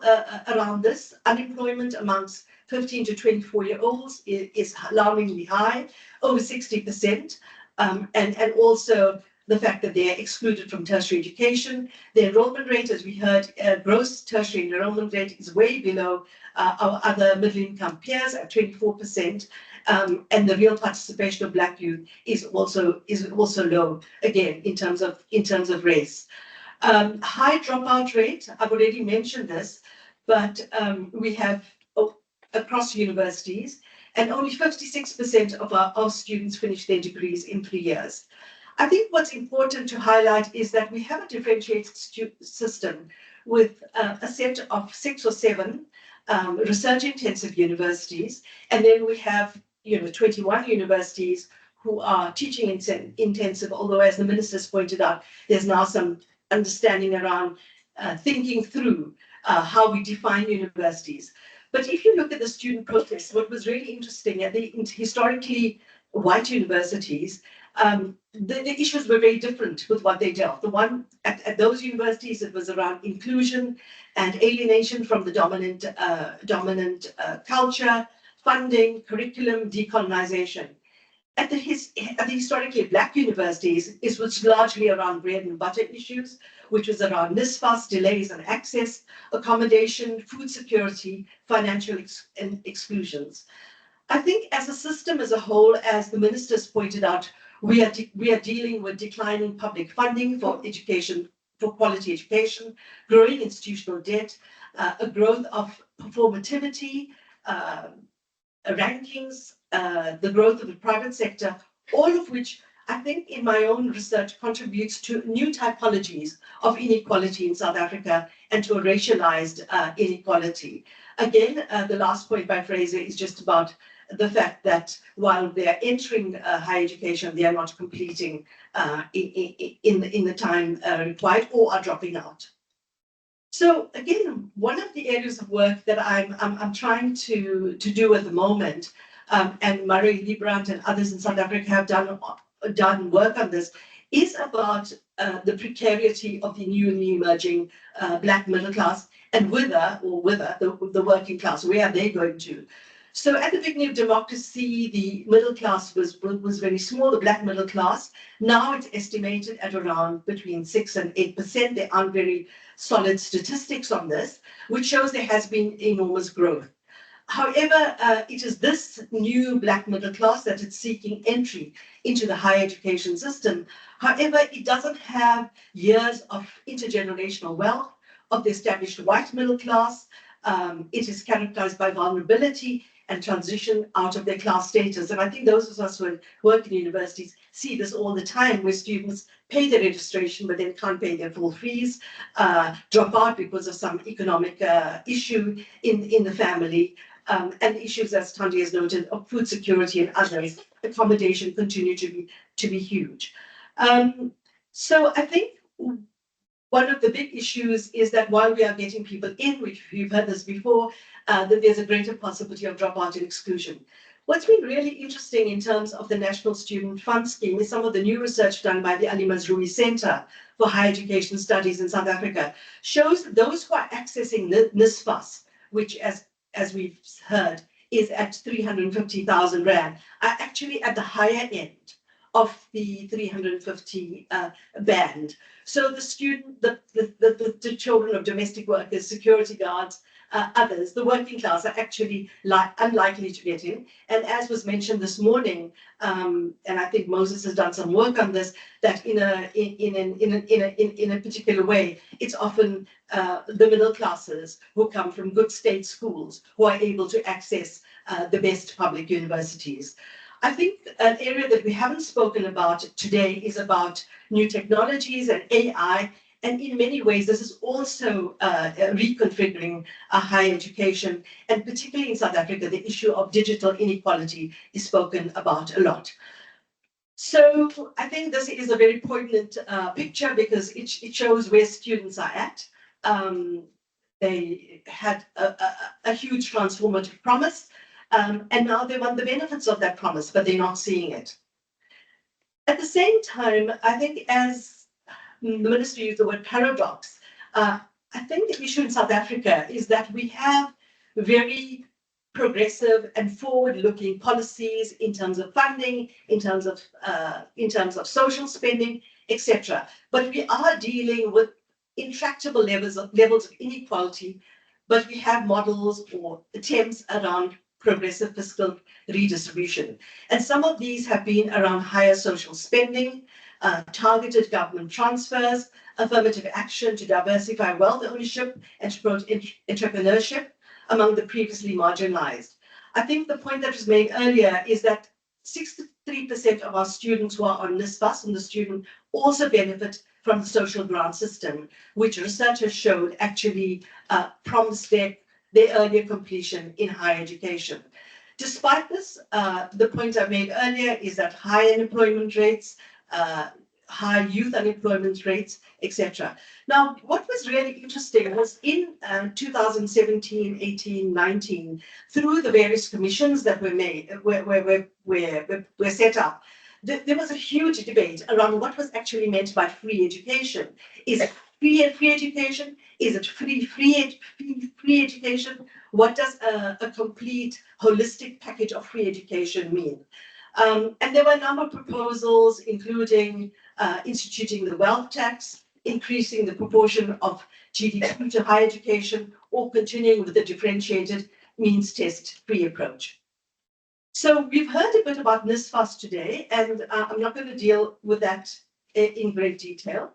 around this. Unemployment amongst 15 to 24-year-olds is alarmingly high, over 60%, and also the fact that they are excluded from tertiary education. The enrollment rate, as we heard, gross tertiary enrollment rate is way below our other middle-income peers at 24%, and the real participation of Black youth is also low, again, in terms of race. High dropout rate, I've already mentioned this, but we have across universities, and only 56% of our students finish their degrees in 3 years. I think what's important to highlight is that we have a differentiated system with a set of 6 or 7 research-intensive universities, and then we have 21 universities who are teaching intensive, although as the ministers pointed out, there's now some understanding around thinking through how we define universities. But if you look at the student protest, what was really interesting at the historically white universities, the issues were very different with what they dealt. The one at those universities, it was around inclusion and alienation from the dominant culture, funding, curriculum, decolonization. At the historically Black universities, it was largely around bread and butter issues, which was around NSFAS, delays on access, accommodation, food security, financial exclusions. I think as a system as a whole, as the ministers pointed out, we are dealing with declining public funding for education, for quality education, growing institutional debt, a growth of performativity, rankings, the growth of the private sector, all of which I think in my own research contributes to new typologies of inequality in South Africa and to a racialized inequality. Again, the last point by Fraser is just about the fact that while they are entering higher education, they are not completing in the time required or are dropping out. So again, one of the areas of work that I'm trying to do at the moment, and Murray Liebrandt and others in South Africa have done work on this, is about the precarity of the newly emerging Black middle class, and the working class. Where are they going to? So at the beginning of democracy, the middle class was very small, the Black middle class. Now it's estimated at around between 6 and 8%. There aren't very solid statistics on this, which shows there has been enormous growth. However, it is this new Black middle class that is seeking entry into the higher education system. However, it doesn't have years of intergenerational wealth of the established white middle class. It is characterized by vulnerability and transition out of their class status. And I think those of us who work in universities see this all the time, where students pay their registration but then can't pay their full fees, drop out because of some economic issue in the family, and issues, as Thandi has noted, of food security and others. Accommodation continue to be huge. So I think one of the big issues is that while we are getting people in, which we've heard this before, that there's a greater possibility of dropout and exclusion. What's been really interesting in terms of the National Student Fund Scheme is some of the new research done by the Ali Mazrui Center for Higher Education Studies in South Africa shows that those who are accessing NSFAS, which as we've heard is at 350,000 Rand, are actually at the higher end of the 350 band. So the children of domestic workers, security guards, others, the working class are actually unlikely to get in. And as was mentioned this morning, and I think Moses has done some work on this, that in a particular way, it's often the middle classes who come from good state schools who are able to access the best public universities. I think an area that we haven't spoken about today is about new technologies and AI. And in many ways, this is also reconfiguring higher education. And particularly in South Africa, the issue of digital inequality is spoken about a lot. So I think this is a very poignant picture because it shows where students are at. They had a huge transformative promise. And now they want the benefits of that promise, but they're not seeing it. At the same time, I think as the minister used the word paradox, I think the issue in South Africa is that we have very progressive and forward-looking policies in terms of funding, in terms of social spending, etc. But we are dealing with intractable levels of inequality, but we have models or attempts around progressive fiscal redistribution. And some of these have been around higher social spending, targeted government transfers, affirmative action to diversify wealth ownership and to promote entrepreneurship among the previously marginalized. I think the point that was made earlier is that 63% of our students who are on NSFAS and the student also benefit from the social grant system, which research has showed actually promised their earlier completion in higher education. Despite this, the point I made earlier is that high unemployment rates, high youth unemployment rates, etc. Now, what was really interesting was in 2017, 18, 19, through the various commissions that were made, were set up, there was a huge debate around what was actually meant by free education. Is it free education? Is it free education? What does a complete holistic package of free education mean? And there were a number of proposals, including instituting the wealth tax, increasing the proportion of GDP to higher education, or continuing with the differentiated means test free approach. So we've heard a bit about NSFAS today, and I'm not going to deal with that in great detail.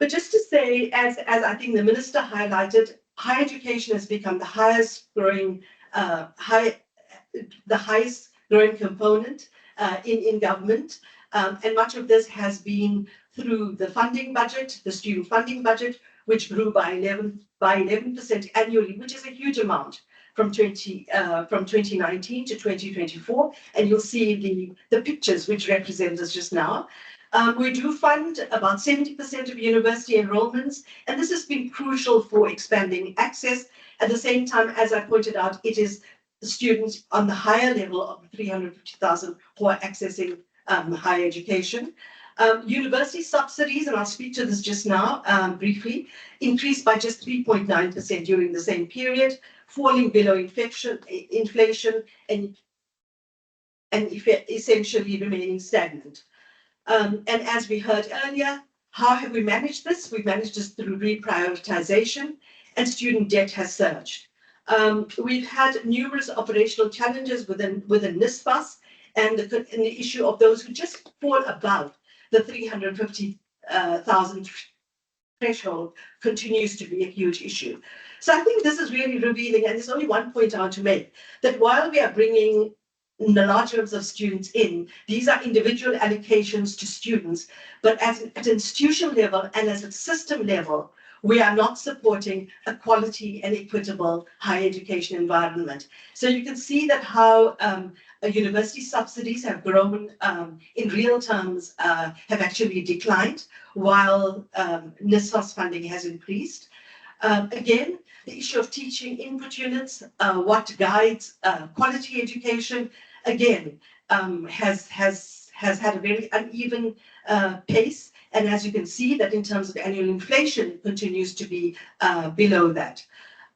But just to say, as I think the minister highlighted, higher education has become the highest growing component in government. And much of this has been through the funding budget, the student funding budget, which grew by 11% annually, which is a huge amount from 2019 to 2024. And you'll see the pictures which represent this just now. We do fund about 70% of university enrollments, and this has been crucial for expanding access. At the same time, as I pointed out, it is the students on the higher level of 350,000 who are accessing higher education. University subsidies, and I'll speak to this just now briefly, increased by just 3.9% during the same period, falling below inflation and essentially remaining stagnant. And as we heard earlier, how have we managed this? We've managed this through reprioritization, and student debt has surged. We've had numerous operational challenges within NSFAS, and the issue of those who just fall above the 350,000 threshold continues to be a huge issue. So I think this is really revealing, and there's only one point I want to make, that while we are bringing the large numbers of students in, these are individual allocations to students, but at an institutional level and as a system level, we are not supporting a quality and equitable higher education environment. So you can see that how university subsidies have grown in real terms, have actually declined, while NSFAS funding has increased. Again, the issue of teaching input units, what guides quality education, again, has had a very uneven pace. And as you can see, that in terms of annual inflation continues to be below that.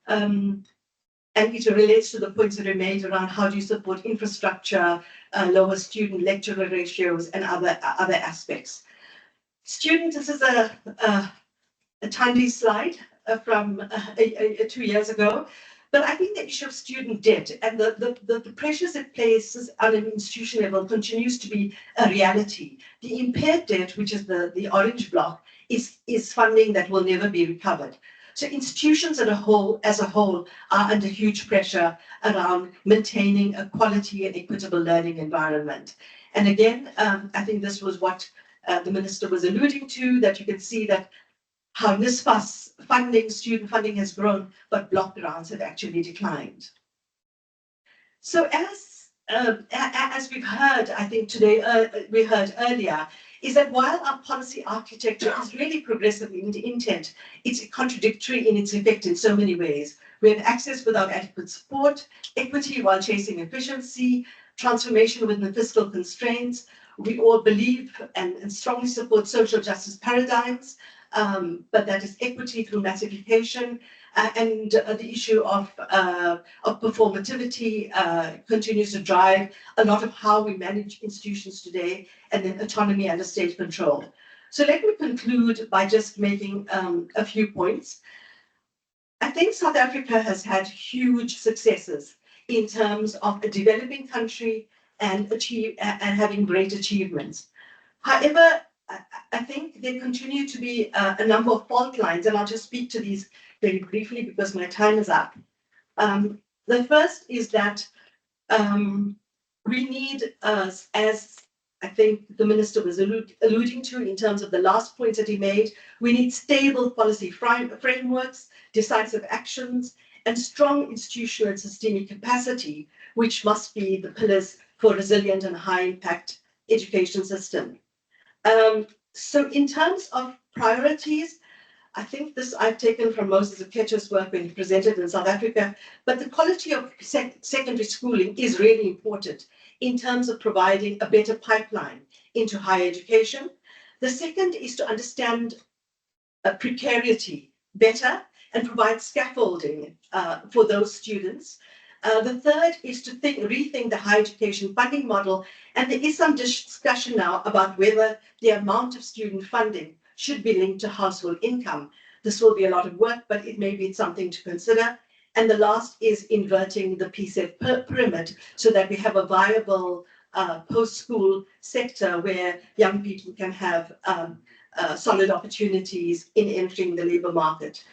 And it relates to the points that are made around how do you support infrastructure, lower student lecturer ratios, and other aspects. Students, this is a Thandi slide from 2 years ago. But I think the issue of student debt and the pressures it places on an institution level continues to be a reality. The impaired debt, which is the orange block, is funding that will never be recovered. So institutions as a whole are under huge pressure around maintaining a quality and equitable learning environment. And again, I think this was what the minister was alluding to, that you can see that how NSFAS funding, student funding has grown, but block grants have actually declined. So as we've heard, I think today, we heard earlier, is that while our policy architecture is really progressive in the intent, it's contradictory in its effect in so many ways. We have access without adequate support, equity while chasing efficiency, transformation within fiscal constraints. We all believe and strongly support social justice paradigms, but that is equity through massification, and the issue of performativity continues to drive a lot of how we manage institutions today, and then autonomy under state control. So let me conclude by just making a few points. I think South Africa has had huge successes in terms of a developing country and having great achievements. However, I think there continue to be a number of fault lines, and I'll just speak to these very briefly because my time is up. The first is that we need, as I think the minister was alluding to in terms of the last point that he made, we need stable policy frameworks, decisive actions, and strong institutional and systemic capacity, which must be the pillars for resilient and high impact education system. So in terms of priorities, I think this I've taken from Moses Oketch's work when he presented in South Africa, but the quality of secondary schooling is really important in terms of providing a better pipeline into higher education. The second is to understand precarity better and provide scaffolding for those students. The third is to rethink the higher education funding model, and there is some discussion now about whether the amount of student funding should be linked to household income. This will be a lot of work, but it may be something to consider. And the last is inverting the PSEF pyramid so that we have a viable post-school sector where young people can have solid opportunities in entering the labour market.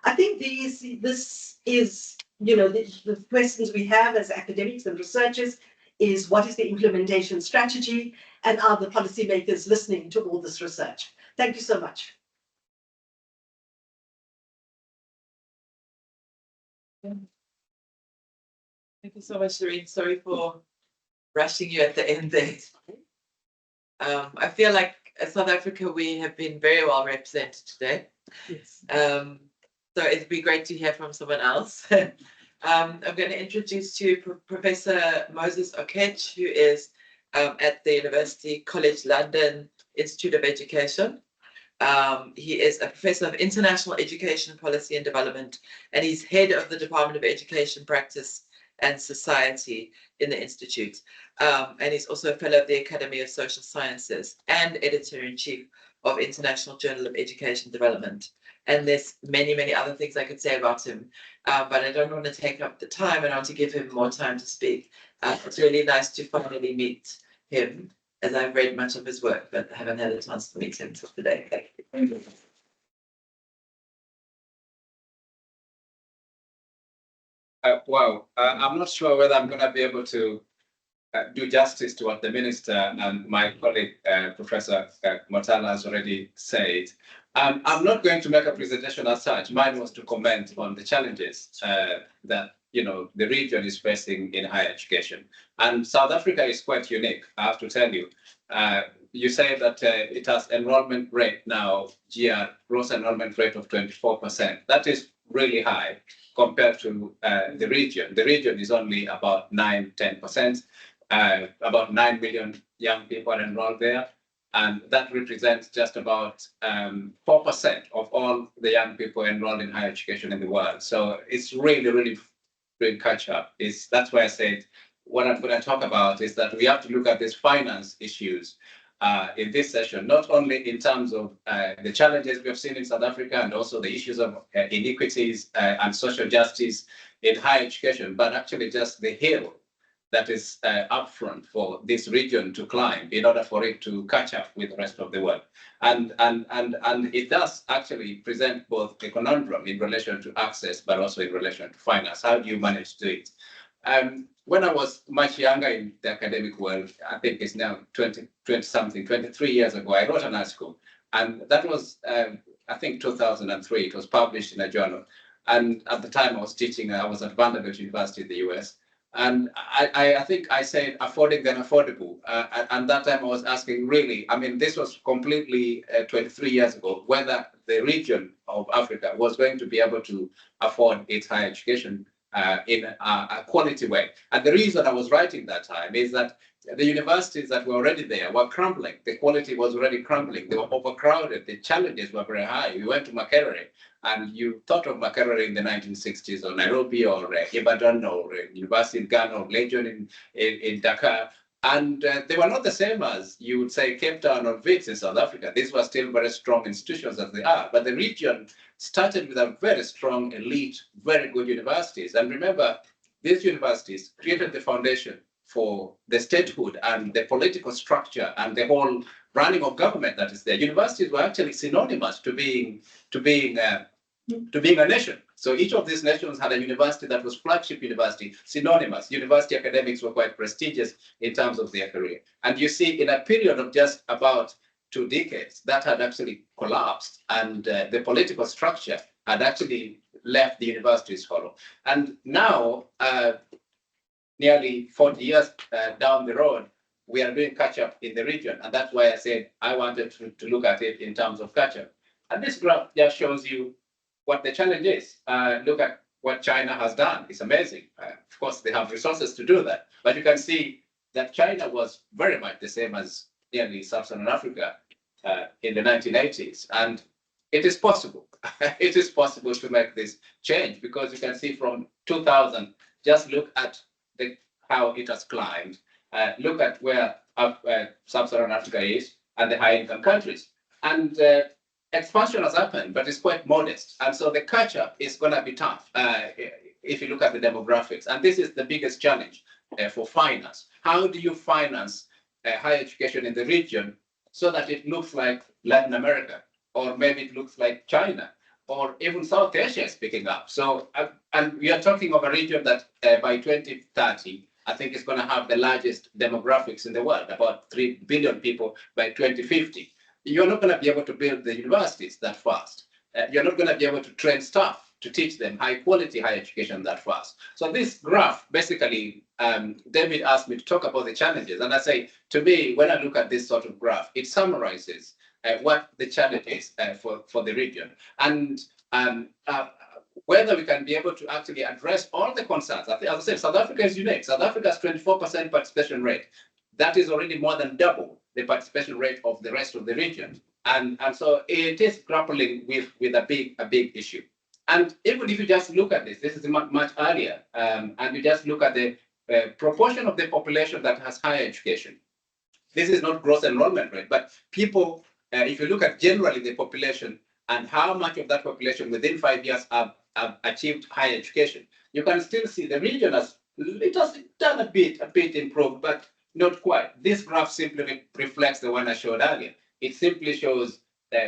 I think this is, the questions we have as academics and researchers is what is the implementation strategy and are the policymakers listening to all this research? Thank you so much. Thank you so much, Shireen. Sorry for rushing you at the end there. I feel like as South Africa, we have been very well represented today. Yes. So it'd be great to hear from someone else. I'm going to introduce to you Professor Moses Oketch, who is at the University College London Institute of Education. He is a professor of international education policy and development, and he's head of the Department of Education Practice and Society in the Institute. And he's also a fellow of the Academy of Social Sciences and editor-in-chief of International Journal of Education Development. And there's many, many other things I could say about him, but I don't want to take up the time and I want to give him more time to speak. It's really nice to finally meet him, as I've read much of his work, but I haven't had a chance to meet him till today. Thank you. Wow, I'm not sure whether I'm going to be able to do justice to what the minister and my colleague, Professor Motala, has already said. I'm not going to make a presentation as such. Mine was to comment on the challenges that the region is facing in higher education. And South Africa is quite unique, I have to tell you. You say that it has enrollment rate now, gross enrollment rate of 24%. That is really high compared to the region. The region is only about 9-10%. About 9 million young people are enrolled there. And that represents just about 4% of all the young people enrolled in higher education in the world. So it's really, really doing catch up. That's why I said what I'm going to talk about is that we have to look at these finance issues in this session, not only in terms of the challenges we have seen in South Africa and also the issues of inequities and social justice in higher education, but actually just the hill that is upfront for this region to climb in order for it to catch up with the rest of the world. And it does actually present both a conundrum in relation to access, but also in relation to finance. How do you manage to do it? When I was much younger in the academic world, I think it's now 23 years ago, I wrote an article. And that was, I think, 2003. It was published in a journal. And at the time I was teaching, I was at Vanderbilt University in the US. And I think I said affording the unaffordable. And that time I was asking really, I mean, this was completely 23 years ago, whether the region of Africa was going to be able to afford its higher education in a quality way. And the reason I was writing that time is that the universities that were already there were crumbling. The quality was already crumbling. They were overcrowded. The challenges were very high. We went to Makerere, and you thought of Makerere in the 1960s, or Nairobi, or Ibadan, or University in Ghana, or Legion in Dakar. And they were not the same as you would say Cape Town or Wits in South Africa. These were still very strong institutions as they are. But the region started with a very strong elite, very good universities. And remember, these universities created the foundation for the statehood and the political structure and the whole running of government that is there. Universities were actually synonymous to being a nation. So each of these nations had a university that was flagship university, synonymous. University academics were quite prestigious in terms of their career. And you see, in a period of just about 2 decades, that had actually collapsed, and the political structure had actually left the universities hollow. And now, nearly 40 years down the road, we are doing catch-up in the region. And that's why I said I wanted to look at it in terms of catch-up. And this graph just shows you what the challenge is. Look at what China has done. It's amazing. Of course, they have resources to do that. But you can see that China was very much the same as nearly Sub-Saharan Africa in the 1980s. And it is possible. It is possible to make this change, because you can see from 2000, just look at how it has climbed. Look at where Sub-Saharan Africa is and the high-income countries. And expansion has happened, but it's quite modest. And so the catch-up is going to be tough if you look at the demographics. And this is the biggest challenge for finance. How do you finance higher education in the region so that it looks like Latin America, or maybe it looks like China, or even South Asia is picking up. So, and we are talking of a region that by 2030, I think is going to have the largest demographics in the world, about 3 billion people by 2050. You're not going to be able to build the universities that fast. You're not going to be able to train staff to teach them high quality higher education that fast. So this graph, basically, David asked me to talk about the challenges. And I say, to me, when I look at this sort of graph, it summarizes what the challenge is for the region. And whether we can be able to actually address all the concerns. I think, as I said, South Africa is unique. South Africa's 24% participation rate. That is already more than double the participation rate of the rest of the region. And so it is grappling with a big issue. And even if you just look at this is much earlier, and you just look at the proportion of the population that has higher education. This is not gross enrollment rate, but people, if you look at generally the population and how much of that population within 5 years have achieved higher education, you can still see the region has done a bit improved, but not quite. This graph simply reflects the one I showed earlier. It simply shows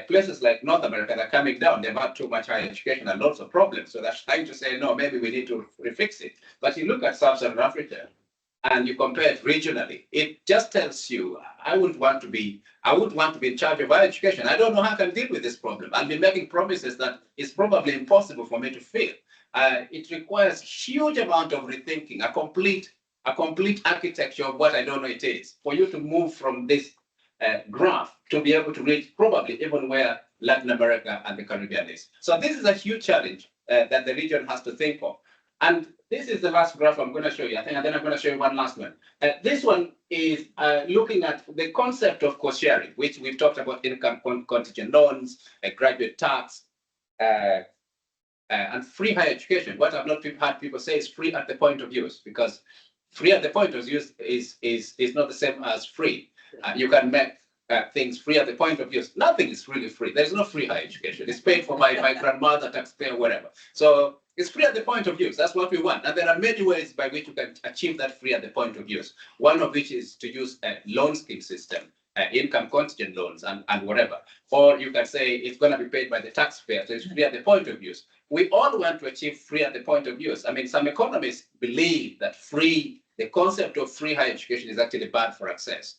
places like North America that are coming down. They've had too much higher education and lots of problems. So that's trying to say, no, maybe we need to refix it. But you look at Sub-Saharan Africa and you compare it regionally, it just tells you, I would want to be in charge of higher education. I don't know how I can deal with this problem. I'll be making promises that it's probably impossible for me to fail. It requires huge amount of rethinking, a complete architecture of what I don't know it is, for you to move from this graph to be able to reach probably even where Latin America and the Caribbean is. So this is a huge challenge that the region has to think of. And this is the last graph I'm going to show you. I think, and then I'm going to show you one last one. This one is looking at the concept of cost sharing, which we've talked about: income contingent loans, graduate tax, and free higher education. What I've not had people say is free at the point of use, because free at the point of use is not the same as free. You can make things free at the point of use. Nothing is really free. There's no free higher education. It's paid for by grandmother, taxpayer, whatever. So it's free at the point of use. That's what we want. And there are many ways by which you can achieve that free at the point of use. One of which is to use a loan scheme system, income contingent loans and whatever. Or you can say it's going to be paid by the taxpayer, so it's free at the point of use. We all want to achieve free at the point of use. I mean, some economists believe that the concept of free higher education is actually bad for access.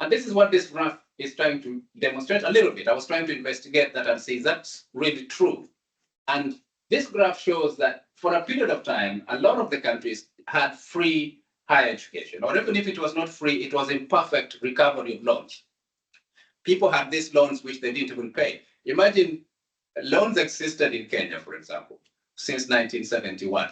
And this is what this graph is trying to demonstrate a little bit. I was trying to investigate that and see if that's really true. And this graph shows that for a period of time, a lot of the countries had free higher education, or even if it was not free, it was imperfect recovery of loans. People had these loans which they didn't even pay. Imagine loans existed in Kenya, for example, since 1971.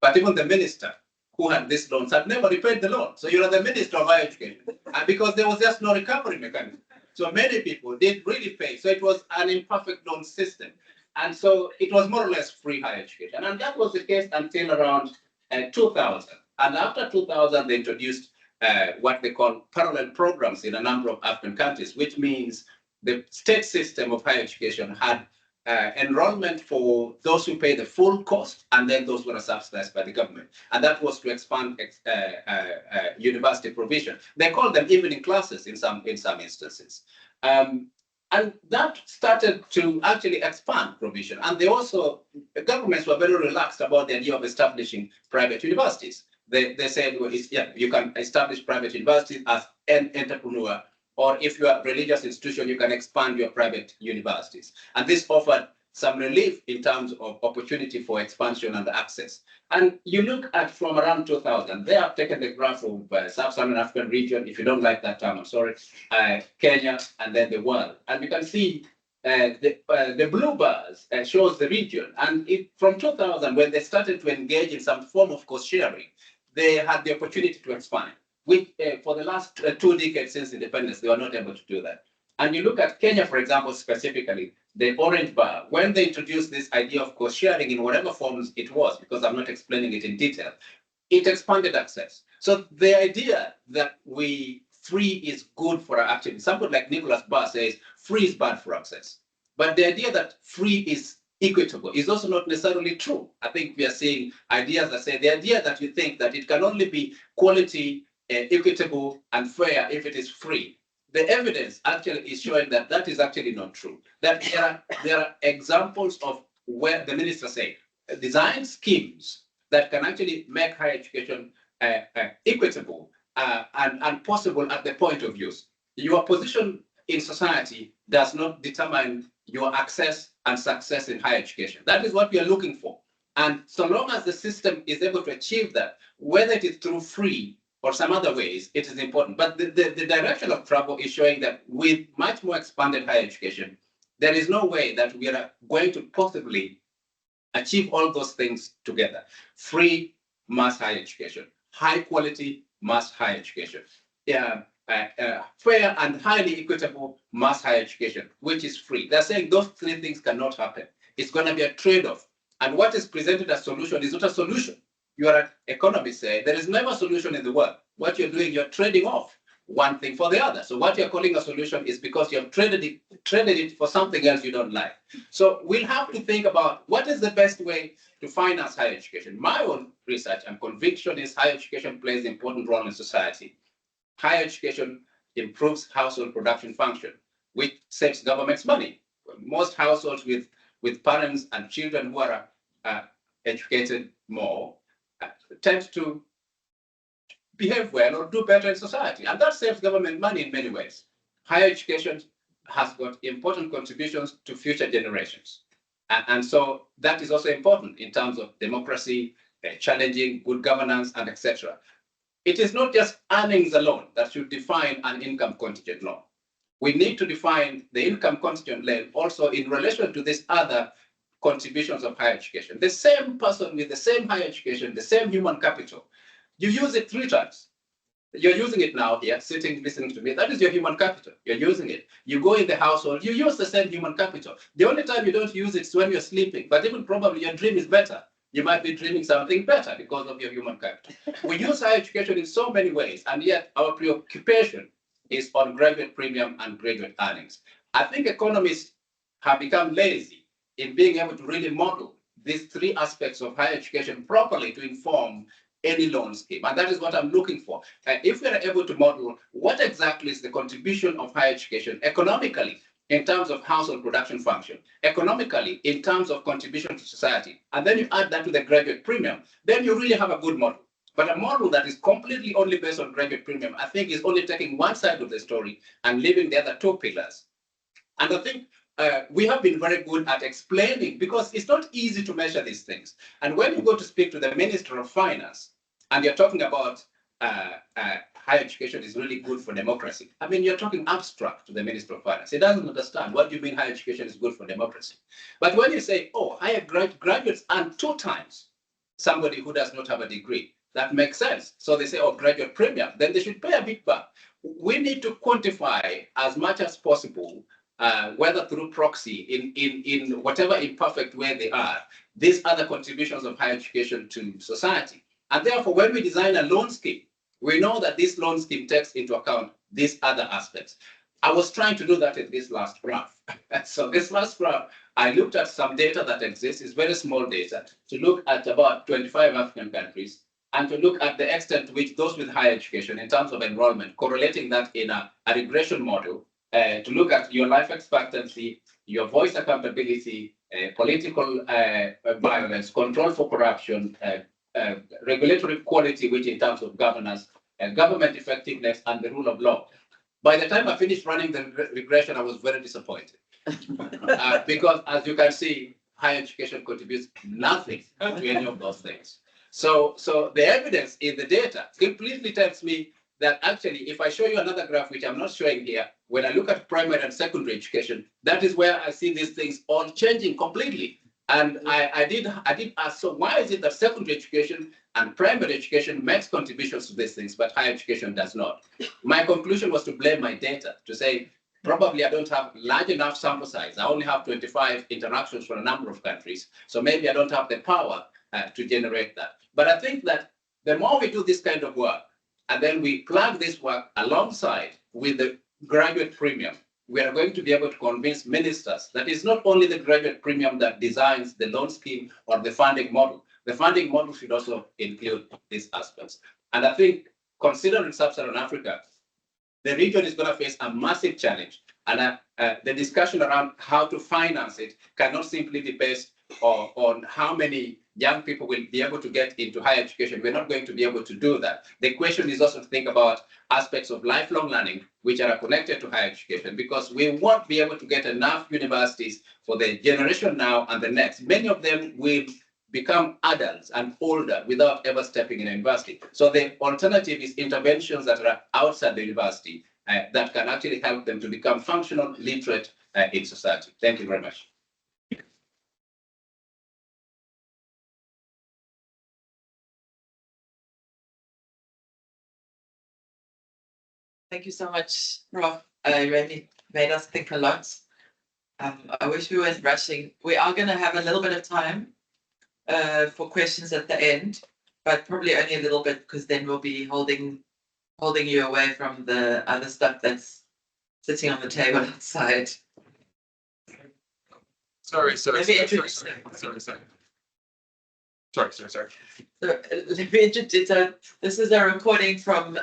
But even the minister who had these loans had never repaid the loan. So you're the minister of higher education, and because there was just no recovery mechanism. So many people didn't really pay. So it was an imperfect loan system. And so it was more or less free higher education. And that was the case until around 2000. And after 2000, they introduced what they call parallel programs in a number of African countries, which means the state system of higher education had enrollment for those who pay the full cost, and then those who are subsidized by the government. And that was to expand university provision. They called them evening classes in some instances. And that started to actually expand provision. And they also, the governments were very relaxed about the idea of establishing private universities. They said, well, you can establish private universities as an entrepreneur, or if you are a religious institution, you can expand your private universities. And this offered some relief in terms of opportunity for expansion and access. And you look at from around 2000, they have taken the graph of Sub-Saharan African region, if you don't like that term, I'm sorry, Kenya, and then the world. And you can see the blue bars shows the region. And from 2000, when they started to engage in some form of cost sharing, they had the opportunity to expand. Which for the last 2 decades since independence, they were not able to do that. And you look at Kenya, for example, specifically, the orange bar, when they introduced this idea of cost sharing in whatever forms it was, because I'm not explaining it in detail, it expanded access. So the idea that free is good for actually, somebody like Nicholas Barr says free is bad for access. But the idea that free is equitable is also not necessarily true. I think we are seeing ideas that say the idea that you think that it can only be quality, equitable, and fair if it is free. the evidence actually is showing that that is actually not true. That there are examples of where the minister said design schemes that can actually make higher education equitable and possible at the point of use. Your position in society does not determine your access and success in higher education. That is what we are looking for. And so long as the system is able to achieve that, whether it is through free or some other ways, it is important. But the direction of travel is showing that with much more expanded higher education, there is no way that we are going to possibly achieve all those things together. Free mass higher education, high quality mass higher education, fair and highly equitable mass higher education, which is free. They're saying those three things cannot happen. It's going to be a trade-off. And what is presented as solution is not a solution. You are an economist, say there is never a solution in the world. What you're doing, you're trading off one thing for the other. So what you're calling a solution is because you have traded it for something else you don't like. So we'll have to think about what is the best way to finance higher education. My own research and conviction is higher education plays an important role in society. Higher education improves household production function, which saves government's money. Most households with parents and children who are educated more tend to behave well or do better in society. And that saves government money in many ways. Higher education has got important contributions to future generations. And so that is also important in terms of democracy, challenging good governance, and etc. It is not just earnings alone that should define an income contingent loan. We need to define the income contingent loan also in relation to these other contributions of higher education. The same person with the same higher education, the same human capital, you use it 3 times. You're using it now here, sitting, listening to me. That is your human capital. You're using it. You go in the household, you use the same human capital. The only time you don't use it is when you're sleeping, but even probably your dream is better. You might be dreaming something better because of your human capital. We use higher education in so many ways, and yet our preoccupation is on graduate premium and graduate earnings. I think economists have become lazy in being able to really model these 3 aspects of higher education properly to inform any loan scheme. And that is what I'm looking for. If we are able to model what exactly is the contribution of higher education economically in terms of household production function, economically in terms of contribution to society, and then you add that to the graduate premium, then you really have a good model. But a model that is completely only based on graduate premium, I think is only taking one side of the story and leaving the other 2 pillars. And I think we have been very good at explaining, because it's not easy to measure these things. And when you go to speak to the Minister of Finance, and you're talking about higher education is really good for democracy, I mean, you're talking abstract to the Minister of Finance. He doesn't understand. What do you mean higher education is good for democracy? But when you say, oh, higher graduates earn 2 times somebody who does not have a degree, that makes sense. So they say, oh, graduate premium, then they should pay a bit back. We need to quantify as much as possible, whether through proxy, in whatever imperfect way they are, these other contributions of higher education to society. And therefore, when we design a loan scheme, we know that this loan scheme takes into account these other aspects. I was trying to do that in this last graph. So this last graph, I looked at some data that exists, it's very small data, to look at about 25 African countries, and to look at the extent to which those with higher education in terms of enrollment, correlating that in a regression model, to look at your life expectancy, your voice accountability, political violence, control for corruption, regulatory quality, which in terms of governance, government effectiveness, and the rule of law. By the time I finished running the regression, I was very disappointed. Because as you can see, higher education contributes nothing to any of those things. So the evidence in the data completely tells me that actually, if I show you another graph, which I'm not showing here, when I look at primary and secondary education, that is where I see these things all changing completely. And I did ask, so why is it that secondary education and primary education makes contributions to these things, but higher education does not? My conclusion was to blame my data, to say, probably I don't have large enough sample size. I only have 25 interactions from a number of countries. So maybe I don't have the power to generate that. But I think that the more we do this kind of work, and then we plug this work alongside with the graduate premium, we are going to be able to convince ministers that it's not only the graduate premium that designs the loan scheme or the funding model. The funding model should also include these aspects. And I think, considering Sub-Saharan Africa, the region is going to face a massive challenge. And the discussion around how to finance it cannot simply be based on how many young people will be able to get into higher education. We're not going to be able to do that. The question is also to think about aspects of lifelong learning, which are connected to higher education, because we won't be able to get enough universities for the generation now and the next. Many of them will become adults and older without ever stepping in a university. So the alternative is interventions that are outside the university that can actually help them to become functional, literate in society. Thank you very much. Thank you so much, Prof. You really made us think a lot. I wish we weren't rushing. We are going to have a little bit of time for questions at the end, but probably only a little bit, because then we'll be holding you away from the other stuff that's sitting on the table outside. Sorry. Let me introduce them. Sorry. So let me introduce. So this is a recording from.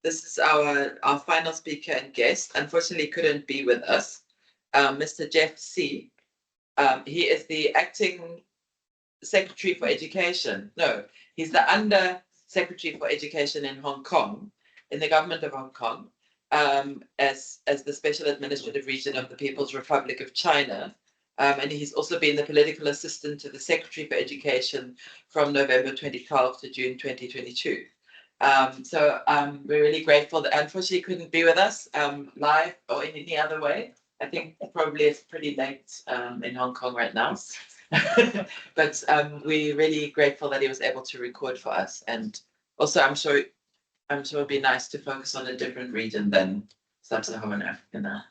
This is our final speaker and guest. Unfortunately, couldn't be with us. Mr. Jeff C. He is the acting Secretary for Education. No, he's the Under Secretary for Education in Hong Kong, in the government of Hong Kong, as the Special Administrative Region of the People's Republic of China. And he's also been the political assistant to the Secretary for Education from November 2012 to June 2022. So we're really grateful that unfortunately he couldn't be with us live or in any other way. I think probably it's pretty late in Hong Kong right now. But we're really grateful that he was able to record for us. And also I'm sure it'd be nice to focus on a different region than Sub-Saharan Africa now.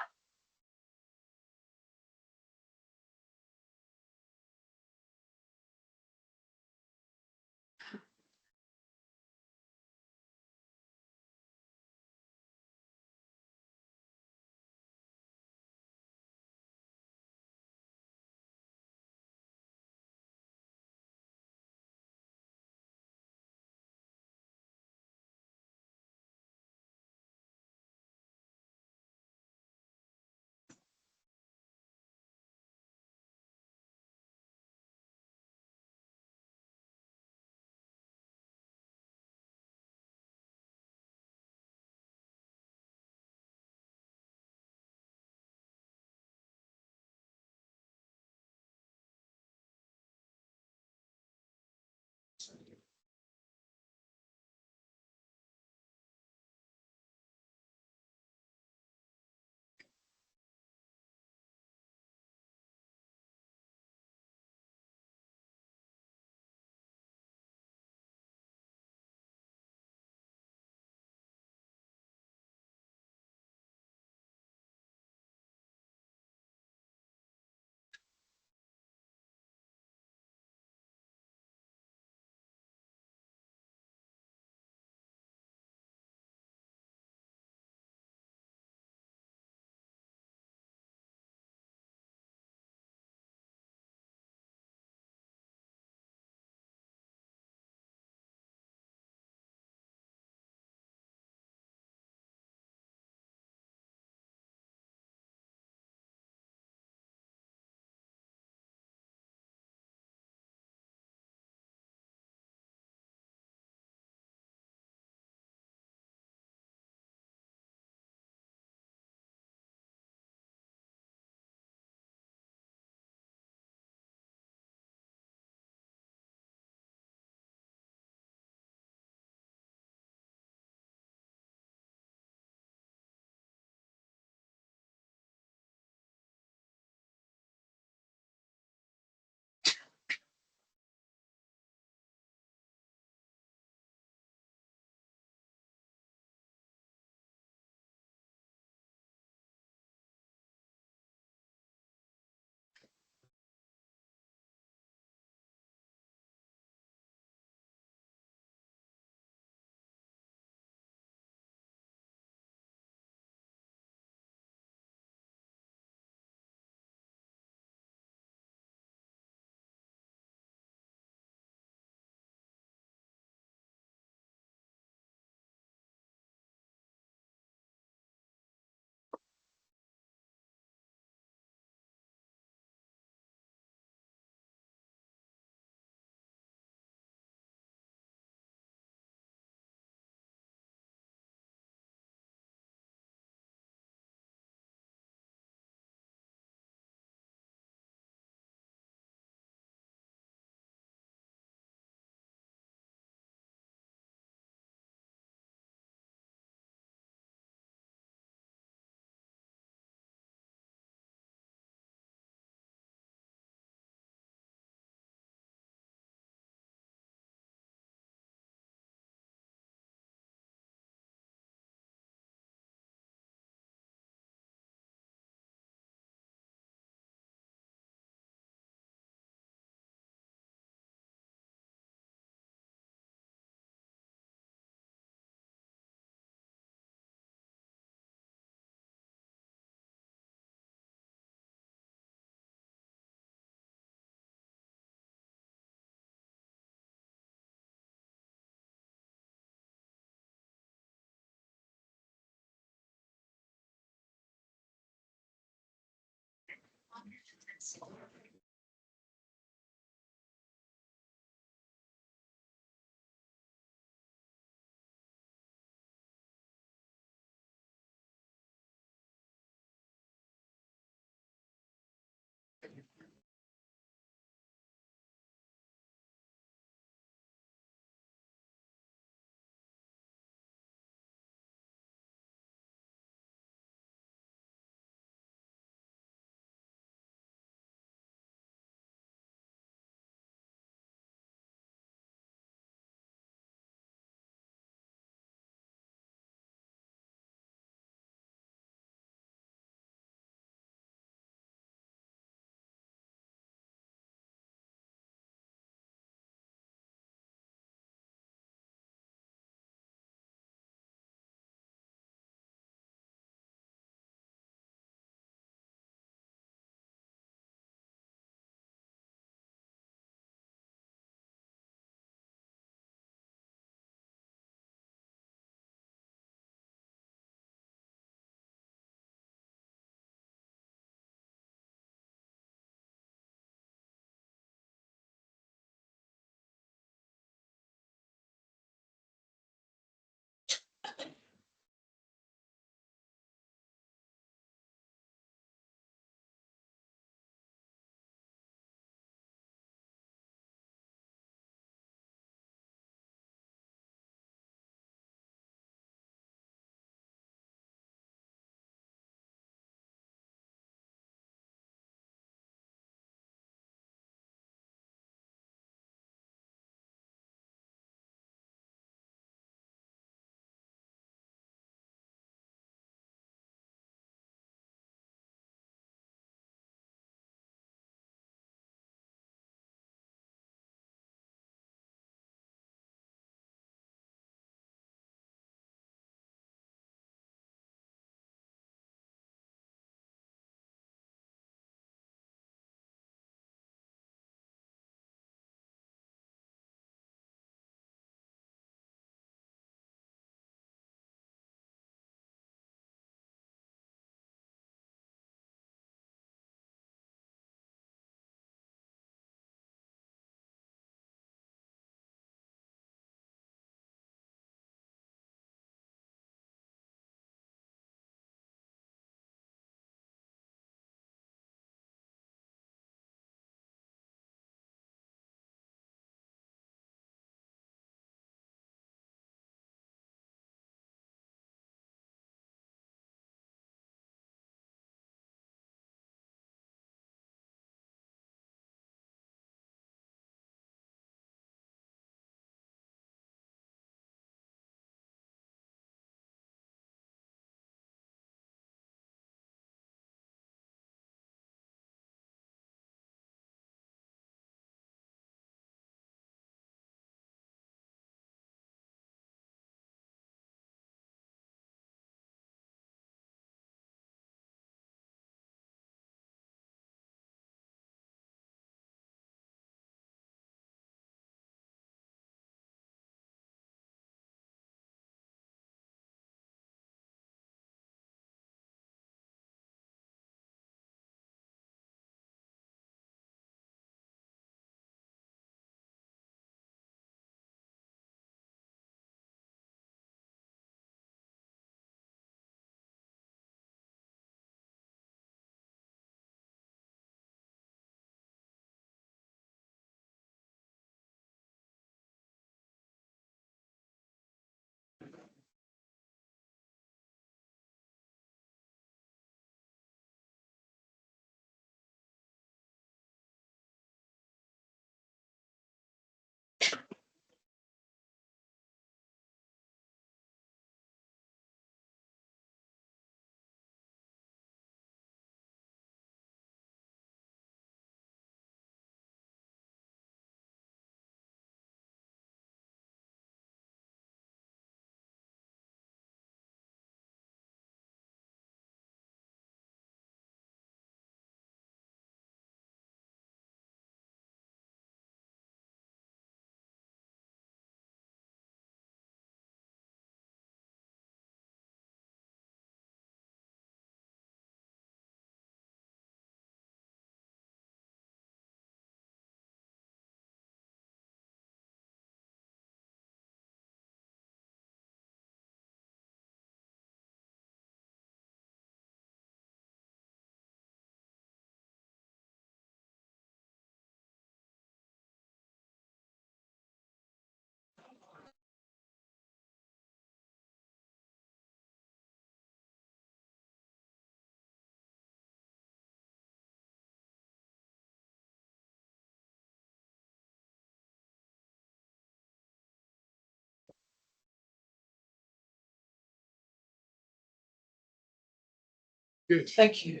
Good. Thank you.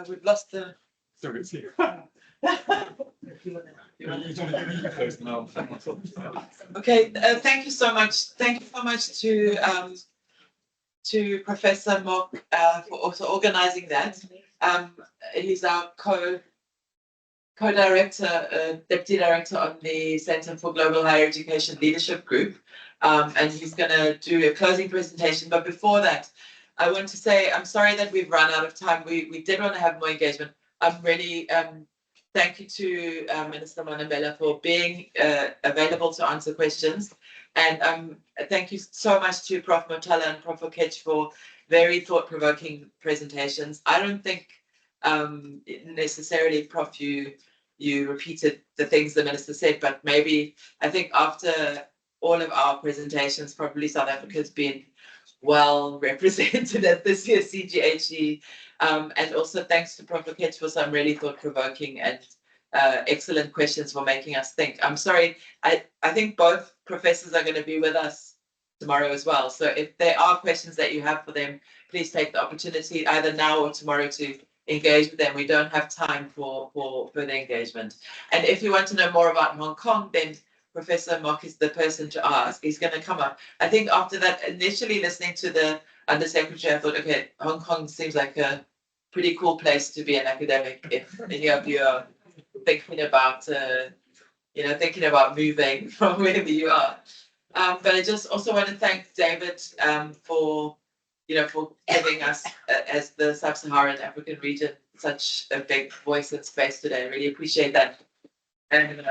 We've lost the. Sorry, it's here. Okay, thank you so much. Thank you so much to Professor Mock for also organizing that. He's our co-director, deputy director on the Center for Global Higher Education Leadership Group, and he's going to do a closing presentation. But before that, I want to say I'm sorry that we've run out of time. We did want to have more engagement. I'm really thank you to Minister Manamela for being available to answer questions. And thank you so much to Prof. Motala and Prof. Oketch for very thought-provoking presentations. I don't think necessarily, Prof, you repeated the things the Minister said, but maybe I think after all of our presentations, probably South Africa's been well represented at this year's CGHE. And also thanks to Prof. Oketch for some really thought-provoking and excellent questions for making us think. I'm sorry, I think both professors are going to be with us tomorrow as well. So if there are questions that you have for them, please take the opportunity either now or tomorrow to engage with them. We don't have time for further engagement. And if you want to know more about Hong Kong, then Professor Mock is the person to ask. He's going to come up. I think after that, initially listening to the Undersecretary, I thought, okay, Hong Kong seems like a pretty cool place to be an academic if any of you are thinking about thinking about moving from wherever you are. But I just also want to thank David for giving us as the Sub-Saharan African region such a big voice and space today. I really appreciate that. And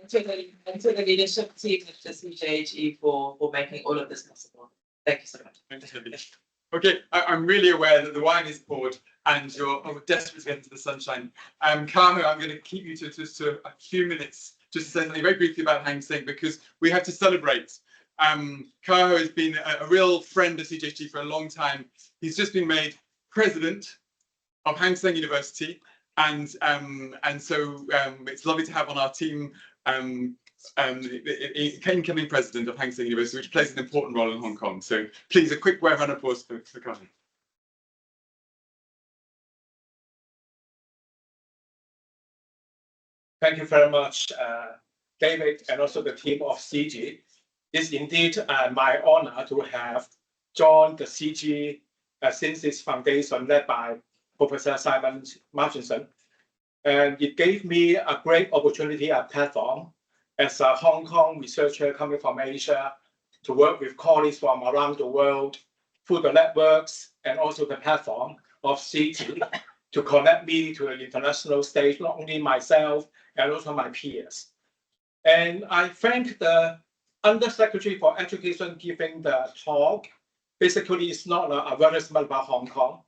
to the leadership team of the CGHE for making all of this possible. Thank you so much. Thanks, okay, I'm really aware that the wine is poured and you're desperate to get into the sunshine. Kaho, I'm going to keep you to just a few minutes just to say something very briefly about Hang Seng because we have to celebrate. Kaho has been a real friend of CGHE for a long time. He's just been made president of Hang Seng University, and so it's lovely to have on our team incoming president of Hang Seng University, which plays an important role in Hong Kong. So please, a quick round of applause for Kaho. Thank you very much, David, and also the team of CG. It's indeed my honor to have joined the CG since its foundation led by Professor Simon Martinson. And it gave me a great opportunity, a platform, as a Hong Kong researcher coming from Asia to work with colleagues from around the world through the networks and also the platform of CG to connect me to the international stage, not only myself, and also my peers. And I thank the Undersecretary for Education giving the talk. Basically, it's not an advertisement about Hong Kong.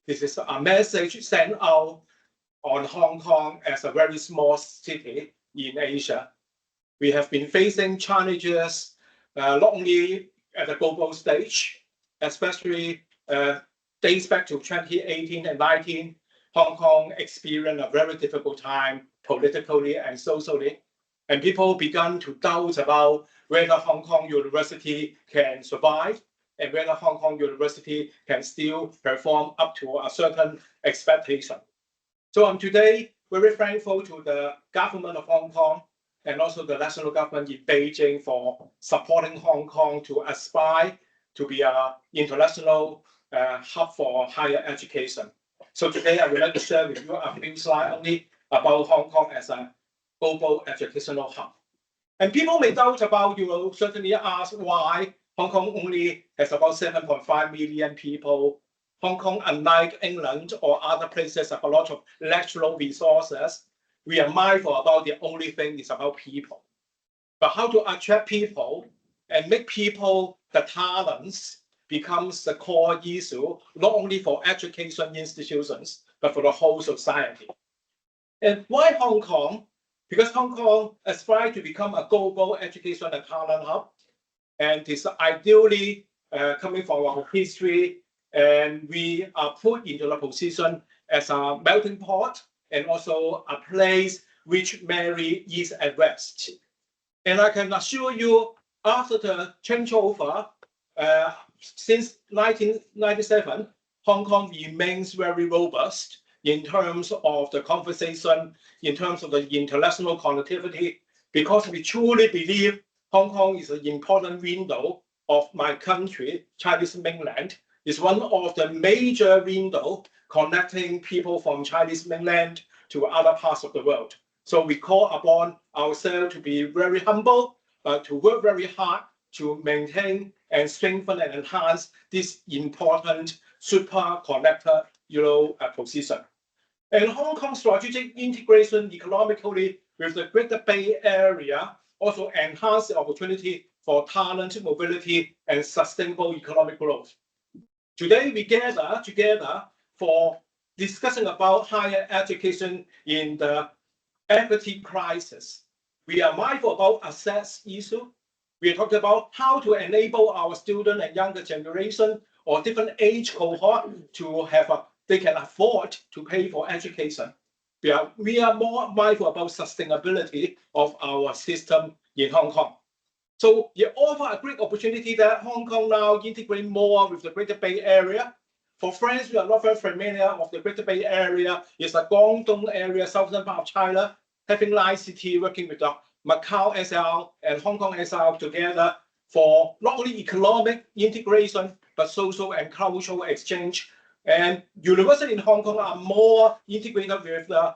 This is a message sent out on Hong Kong as a very small city in Asia. We have been facing challenges not only at the global stage, especially dates back to 2018 and 19, Hong Kong experienced a very difficult time politically and socially, and people began to doubt about whether Hong Kong University can survive and whether Hong Kong University can still perform up to a certain expectation. So I'm today very thankful to the government of Hong Kong and also the national government in Beijing for supporting Hong Kong to aspire to be an international hub for higher education. So today I would like to share with you a few slides only about Hong Kong as a global educational hub. And people may doubt about, certainly ask why Hong Kong only has about 7.5 million people. Hong Kong, unlike England or other places, have a lot of natural resources. We are mindful about the only thing is about people. But how to attract people and make people the talents becomes the core issue, not only for education institutions, but for the whole society. And why Hong Kong? Because Hong Kong aspires to become a global education and talent hub, and is ideally coming from our history, and we are put into the position as a melting pot and also a place which marry East and West. And I can assure you, after the changeover, since 1997, Hong Kong remains very robust in terms of the conversation, in terms of the international connectivity, because we truly believe Hong Kong is an important window of my country, Chinese mainland. It's one of the major windows connecting people from Chinese mainland to other parts of the world. So we call upon ourselves to be very humble, to work very hard to maintain and strengthen and enhance this important super connector, position. And Hong Kong's strategic integration economically with the Greater Bay Area also enhance the opportunity for talent mobility and sustainable economic growth. Today, we gather together for discussing about higher education in the equity crisis. We are mindful about access issue. We are talking about how to enable our student and younger generation or different age cohort to have they can afford to pay for education. We are more mindful about sustainability of our system in Hong Kong. So it offers a great opportunity that Hong Kong now integrate more with the Greater Bay Area. For friends who are not very familiar of the Greater Bay Area, it's the Guangdong area, southern part of China, having Line City working with the Macau SL and Hong Kong SL together for not only economic integration, but social and cultural exchange. And universities in Hong Kong are more integrated with the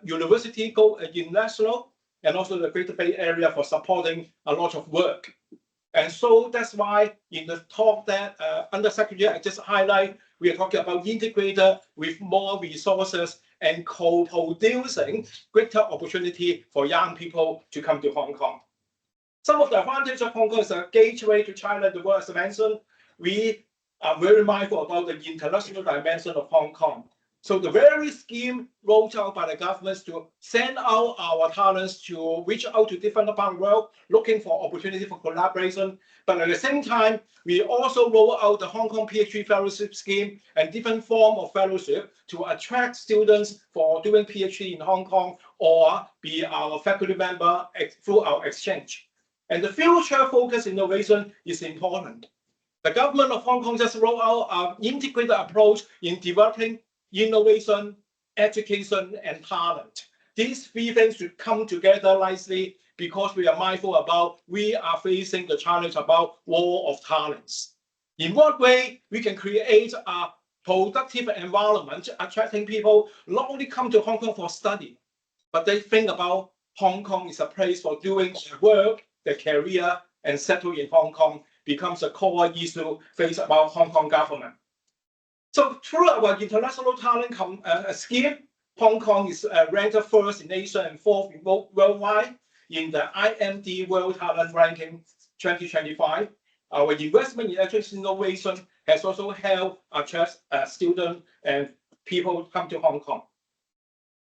University International and also the Greater Bay Area for supporting a lot of work. And so that's why in the talk that Undersecretary I just highlight, we are talking about integrated with more resources and co-producing greater opportunity for young people to come to Hong Kong. Some of the advantages of Hong Kong is a gateway to China, the world as mentioned. We are very mindful about the international dimension of Hong Kong. So the very scheme rolled out by the governments to send out our talents to reach out to different parts of the world, looking for opportunity for collaboration. But at the same time, we also roll out the Hong Kong PhD fellowship scheme and different form of fellowship to attract students for doing PhD in Hong Kong or be our faculty member through our exchange. And the future focus innovation is important. The government of Hong Kong just rolled out an integrated approach in developing innovation, education, and talent. These three things should come together nicely because we are mindful about we are facing the challenge about war of talents. In what way we can create a productive environment, attracting people not only come to Hong Kong for study, but they think about Hong Kong is a place for doing work, their career, and settle in Hong Kong becomes a core issue faced about Hong Kong government. So through our international talent scheme, Hong Kong is ranked first in Asia and fourth worldwide in the IMD World Talent Ranking 2025. Our investment in education innovation has also helped attract students and people to come to Hong Kong.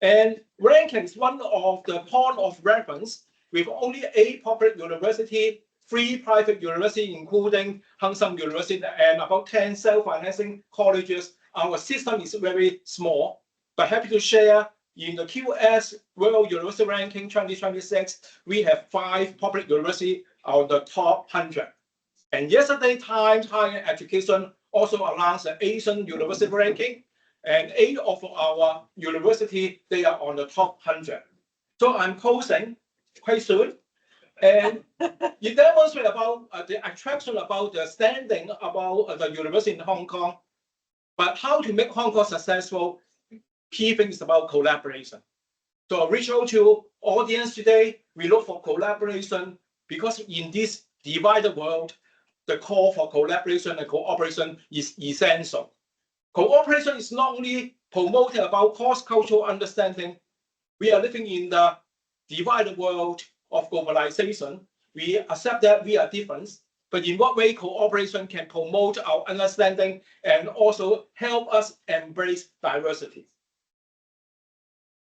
And ranking is one of the point of reference with only 8 public universities, 3 private universities, including Hang Seng University, and about 10 self-financing colleges. Our system is very small, but happy to share in the QS World University Ranking 2026, we have 5 public universities out of the top 100. And yesterday, Times Higher Education also announced the Asian University Ranking, and 8 of our universities, they are on the top 100. So I'm closing quite soon. And it demonstrates about the attraction about the standing about the university in Hong Kong. But how to make Hong Kong successful, key thing is about collaboration. So reach out to audience today, we look for collaboration because in this divided world, the call for collaboration and cooperation is essential. Cooperation is not only promoting about cross-cultural understanding. We are living in the divided world of globalization. We accept that we are different, but in what way cooperation can promote our understanding and also help us embrace diversity.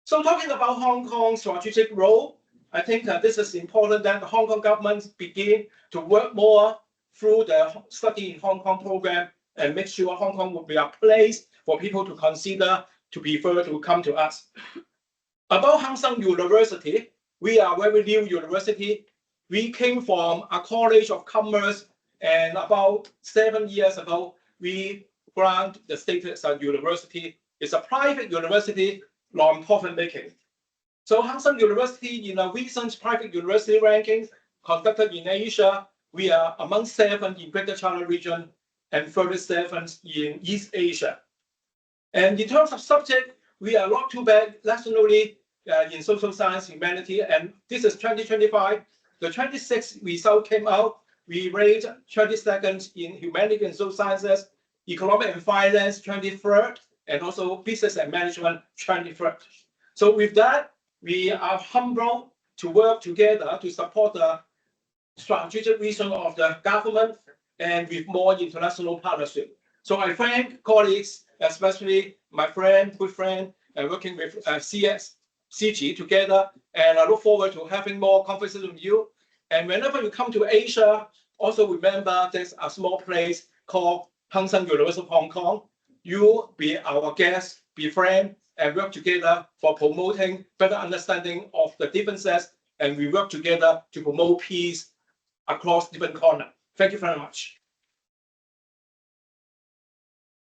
So talking about Hong Kong's strategic role, I think this is important that the Hong Kong government begin to work more through the Study in Hong Kong program and make sure Hong Kong will be a place for people to consider, to prefer to come to us. About Hang Seng University, we are a very new university. We came from a college of commerce, and about 7 years ago, we grant the status of university. It's a private university, non-profit making. So Hang Seng University, in a recent private university ranking conducted in Asia, we are among 7 in Greater China region and 37th in East Asia. And in terms of subject, we are not too bad nationally in social science, humanity, and this is 2025. The 26 result came out. We ranked 22nd in humanity and social sciences, economic and finance 23rd, and also business and management 23rd. So with that, we are humbled to work together to support the strategic vision of the government and with more international partnership. So I thank colleagues, especially my friend, good friend, working with CGHE together, and I look forward to having more conversations with you. And whenever you come to Asia, also remember there's a small place called Hang Seng University of Hong Kong. You be our guest, be friend, and work together for promoting better understanding of the differences, and we work together to promote peace across different corners. Thank you very much.